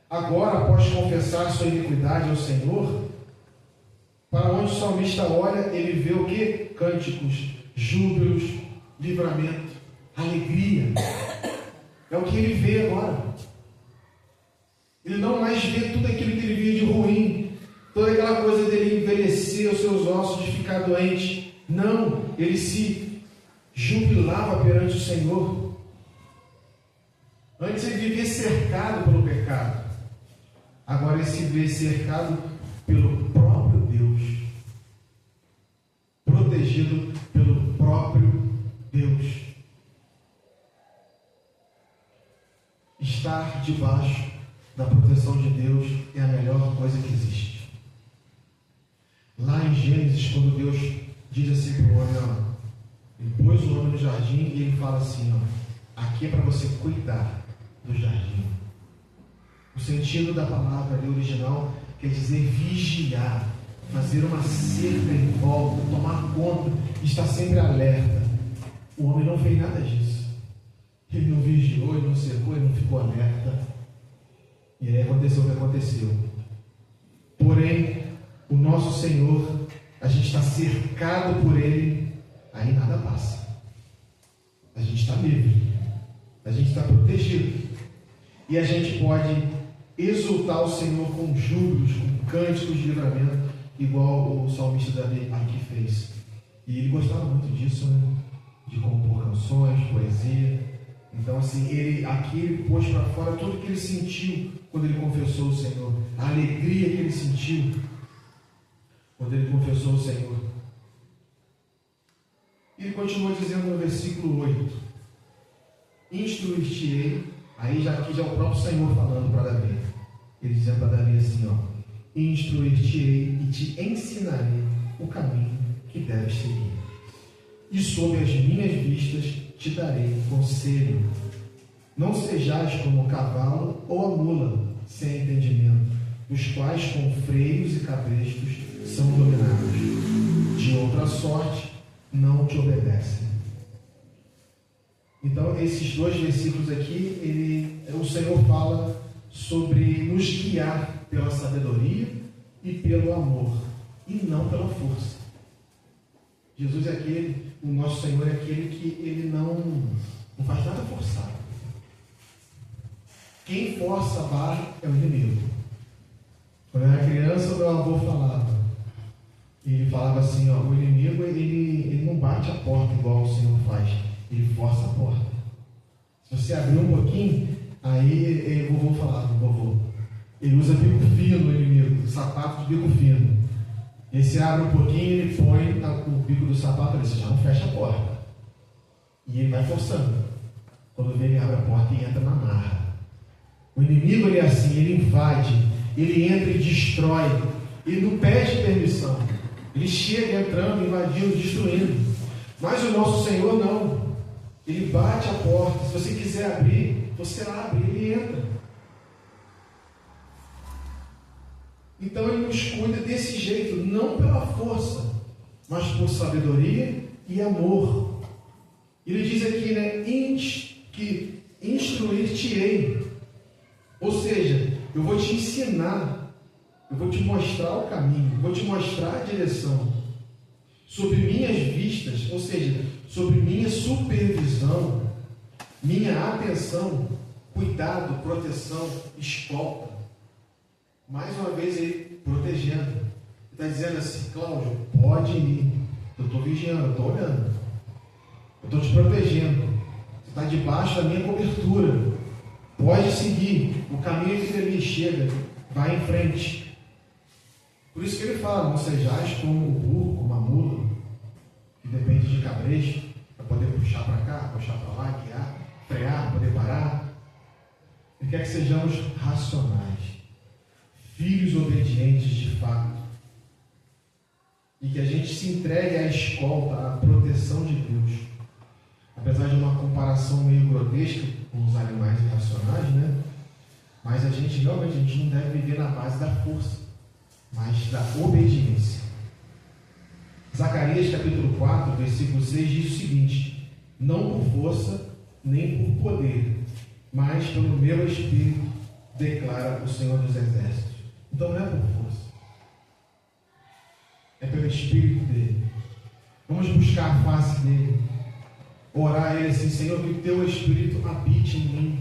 Agora, após confessar sua iniquidade ao Senhor, para onde o salmista olha, ele vê o que? Cânticos, júbilos, livramento, alegria. É o que ele vê agora. Ele não mais vê tudo aquilo que ele via de ruim, toda aquela coisa dele envelhecer os seus ossos, de ficar doente. Não, ele se jubilava perante o Senhor. Antes ele vivia cercado pelo pecado. Agora ele se vê cercado pelo próprio Deus, protegido pelo próprio Deus. Estar debaixo da proteção de Deus é a melhor coisa que existe. Lá em Gênesis, quando Deus diz assim para o homem, ó, ele pôs o homem no jardim e ele fala assim, ó, aqui é para você cuidar do jardim. O sentido da palavra ali original quer dizer vigiar, fazer uma cerca em volta, tomar conta, estar sempre alerta. O homem não fez nada disso. Ele não vigiou, ele não cercou, ele não ficou alerta. E aí aconteceu o que aconteceu. Porém, o nosso Senhor, a gente está cercado por Ele, aí nada passa. A gente está livre, a gente está protegido. E a gente pode exultar o Senhor com júbilos, com cânticos de livramento, igual o salmista Davi aqui fez. E ele gostava muito disso, né? De compor canções, poesia. Então, assim, ele pôs para fora tudo que ele sentiu quando ele confessou o Senhor, a alegria que ele sentiu quando ele confessou o Senhor. E ele continua dizendo no versículo 8: instruir-te-ei, aqui já é o próprio Senhor falando para Davi. Ele dizendo para Davi assim, ó: instruir-te-ei e te ensinarei o caminho que deves seguir. E sob as minhas vistas te darei conselho. Não sejais como o cavalo ou a mula, sem entendimento, os quais com freios e cabrestos são dominados. De outra sorte, não te obedecem. Então, esses dois versículos aqui, o Senhor fala sobre nos guiar pela sabedoria e pelo amor, e não pela força. Jesus é aquele, o nosso Senhor é aquele que ele não faz nada forçado. Quem força a barra é o inimigo. Quando eu era criança, meu avô falava. Ele falava assim, ó, o inimigo ele não bate a porta igual o Senhor faz. Ele força a porta. Se você abrir um pouquinho, aí o vovô falava, ele usa bico fino, o inimigo, sapato de bico fino. E aí você abre um pouquinho, ele põe o bico do sapato ali, você já não fecha a porta. E ele vai forçando. Quando vê, ele abre a porta e entra na marra. O inimigo, ele é assim, ele invade, ele entra e destrói. Ele não pede permissão. Ele chega entrando, invadindo, destruindo. Mas o nosso Senhor não. Ele bate a porta. Se você quiser abrir, você abre, ele entra. Então ele nos cuida desse jeito, não pela força, mas por sabedoria e amor. Ele diz aqui, né, que instruir-te-ei. Ou seja, eu vou te ensinar, eu vou te mostrar o caminho, eu vou te mostrar a direção. Sob minhas vistas, ou seja, sobre minha supervisão, minha atenção, cuidado, proteção, escolta. Mais uma vez ele protegendo. Ele está dizendo assim, Cláudio, pode ir. Eu estou vigiando, eu estou olhando. Eu estou te protegendo. Você está debaixo da minha cobertura. Pode seguir. O caminho que ele chega, vai em frente. Por isso que ele fala, não sejais como o burro, como a mula, que depende de cabresto, para poder puxar para cá, puxar para lá, guiar, frear, poder parar. Ele quer que sejamos racionais. Filhos obedientes de fato, e que a gente se entregue à escolta, à proteção de Deus. Apesar de uma comparação meio grotesca com os animais irracionais, né? Mas a gente realmente não deve viver na base da força, mas da obediência. Zacarias capítulo 4, versículo 6 diz o seguinte: não por força, nem por poder, mas pelo meu Espírito, declara o Senhor dos Exércitos. Então não é por força, é pelo Espírito dele. Vamos buscar a face dele, orar a ele assim: Senhor, que o teu Espírito habite em mim,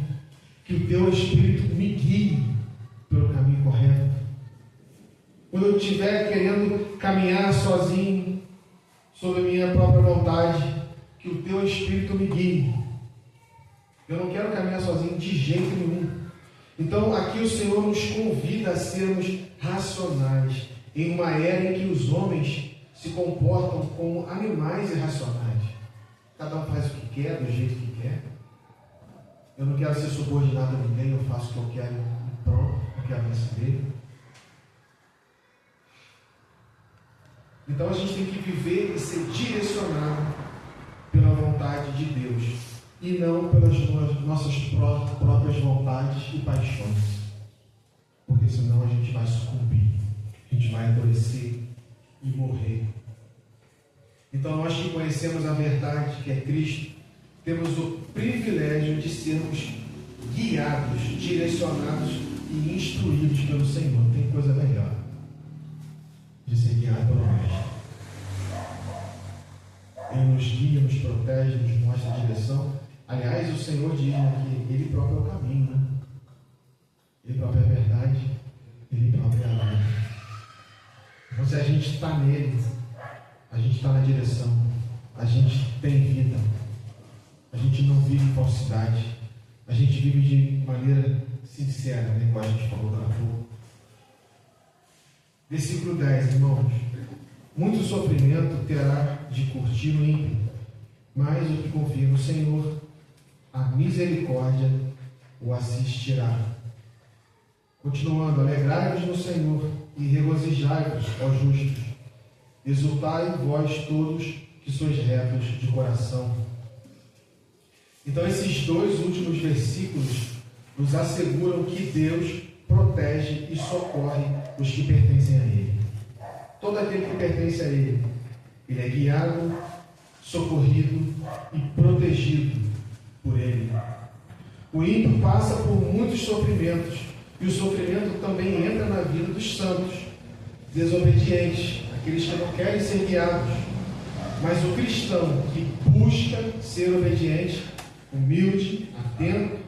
que o teu Espírito me guie pelo caminho correto. Quando eu estiver querendo caminhar sozinho, sob a minha própria vontade, que o teu Espírito me guie. Eu não quero caminhar sozinho de jeito nenhum. Então aqui o Senhor nos convida a sermos racionais, em uma era em que os homens se comportam como animais irracionais. Cada um faz o que quer, do jeito que quer. Eu não quero ser subordinado a ninguém, eu faço o que eu quero e pronto, eu quero receber. Então a gente tem que viver e ser direcionado pela vontade de Deus e não pelas nossas próprias vontades e paixões, porque senão a gente vai sucumbir, a gente vai adoecer e morrer. Então nós que conhecemos a verdade, que é Cristo, temos o privilégio de sermos guiados, direcionados e instruídos pelo Senhor. Tem coisa melhor de ser guiado pelo Mestre. Ele nos guia, nos protege, nos mostra a direção. Aliás, o Senhor diz que Ele próprio é o caminho, né? Ele próprio é a verdade, Ele próprio é a lei. Então, se a gente está nele, a gente está na direção, a gente tem vida, a gente não vive em falsidade, a gente vive de maneira sincera, né? Como a gente falou há pouco. Versículo 10, irmãos. Muito sofrimento terá de curtir o ímpio, mas o que confia no Senhor, a misericórdia o assistirá. Continuando, alegrai-vos no Senhor e regozijai-vos, ó justos. Exultai vós todos que sois retos de coração. Então esses dois últimos versículos nos asseguram que Deus protege e socorre os que pertencem a Ele. Todo aquele que pertence a Ele, ele é guiado, socorrido e protegido por Ele. O ímpio passa por muitos sofrimentos, e o sofrimento também entra na vida dos santos, desobedientes, aqueles que não querem ser guiados. Mas o cristão que busca ser obediente, humilde, atento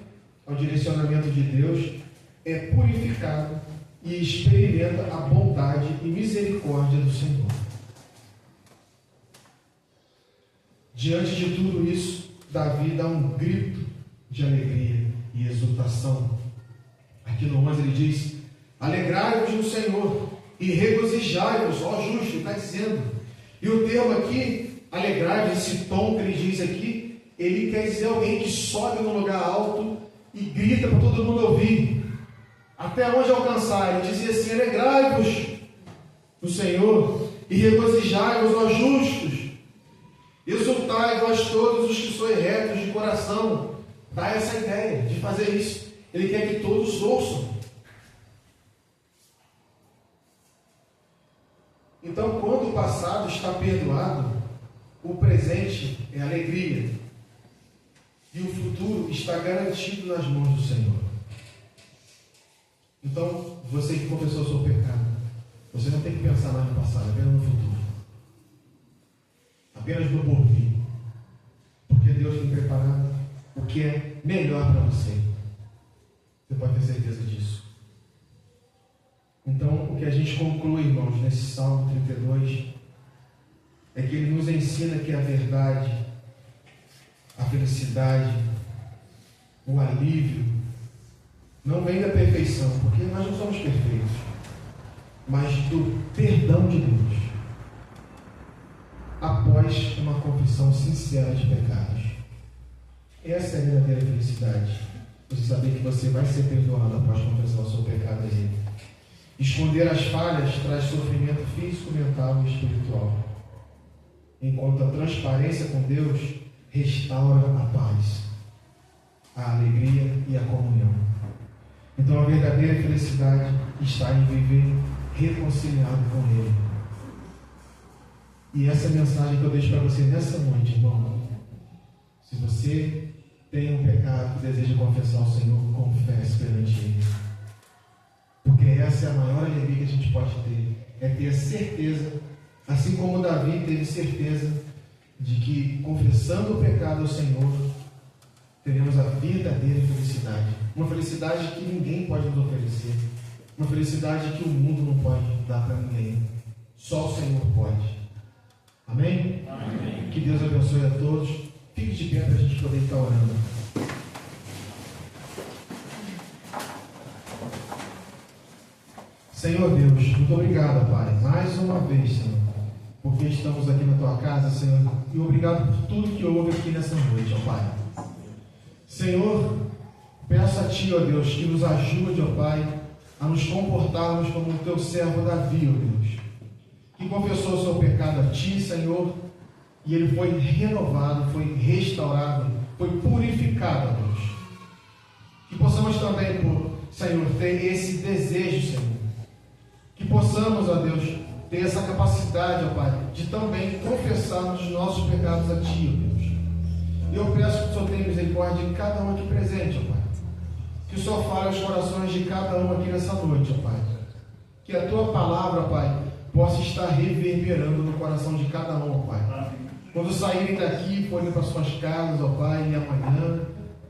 ao direcionamento de Deus, é purificado e experimenta a bondade e misericórdia do Senhor. Diante de tudo isso, Davi dá um grito de alegria e exultação. Aqui no 11 ele diz: alegrai-vos no Senhor e regozijai-vos, ó justo, está dizendo. E o termo aqui, alegrai-vos, esse tom que ele diz aqui, ele quer dizer alguém que sobe num lugar alto e grita para todo mundo ouvir. Até onde alcançar? Ele dizia assim: alegrai-vos no Senhor e regozijai-vos, ó justos. Exultai vós todos os que sois retos de coração. Dá essa ideia de fazer isso. Ele quer que todos ouçam. Então, quando o passado está perdoado, o presente é alegria. E o futuro está garantido nas mãos do Senhor. Então, você que confessou o seu pecado, você não tem que pensar mais no passado, apenas no futuro. Apenas no porvir. Porque Deus tem preparado o que é melhor para você. Você pode ter certeza disso. Então, o que a gente conclui, irmãos, nesse Salmo 32, é que ele nos ensina que a verdade, a felicidade, o alívio, não vem da perfeição, porque nós não somos perfeitos, mas do perdão de Deus, após uma confissão sincera de pecados. Essa é a verdadeira felicidade. Você saber que você vai ser perdoado após confessar o seu pecado a Ele. Esconder as falhas traz sofrimento físico, mental e espiritual, enquanto a transparência com Deus restaura a paz, a alegria e a comunhão. Então a verdadeira felicidade está em viver reconciliado com Ele. E essa é a mensagem que eu deixo para você nessa noite, irmão. Se você tem um pecado que deseja confessar ao Senhor, confesse perante Ele. Porque essa é a maior alegria que a gente pode ter. É ter a certeza, assim como Davi teve certeza, de que confessando o pecado ao Senhor, teremos a verdadeira felicidade. Uma felicidade que ninguém pode nos oferecer. Uma felicidade que o mundo não pode dar para ninguém. Só o Senhor pode. Amém? Amém? Que Deus abençoe a todos. Fique de pé para a gente poder estar orando. Senhor Deus, muito obrigado, Pai, mais uma vez, Senhor, porque estamos aqui na Tua casa, Senhor, e obrigado por tudo que houve aqui nessa noite, ó Pai. Senhor, peço a Ti, ó Deus, que nos ajude, ó Pai, a nos comportarmos como o Teu servo Davi, ó Deus, que confessou o seu pecado a Ti, Senhor, e ele foi renovado, foi restaurado, foi purificado, ó Deus. Que possamos também, Senhor, ter esse desejo, Senhor. Que possamos, ó Deus, ter essa capacidade, ó Pai, de também confessarmos os nossos pecados a Ti, ó Deus. E eu peço que o Senhor tenha misericórdia de cada um aqui presente, ó Pai. Que o Senhor fale aos corações de cada um aqui nessa noite, ó Pai. Que a Tua palavra, ó Pai, possa estar reverberando no coração de cada um, ó Pai. Quando saírem daqui, forem para suas casas, ó Pai, e amanhã,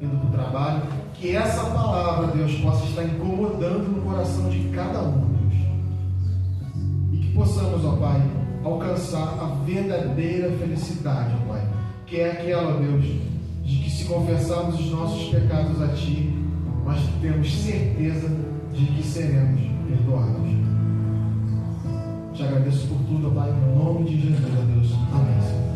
indo para o trabalho, que essa palavra, Deus, possa estar incomodando no coração de cada um, Deus. E que possamos, ó Pai, alcançar a verdadeira felicidade, ó Pai, que é aquela, Deus, de que se confessarmos os nossos pecados a Ti, nós temos certeza de que seremos perdoados. Te agradeço por tudo, ó Pai, em nome de Jesus, ó Deus. Amém, Senhor.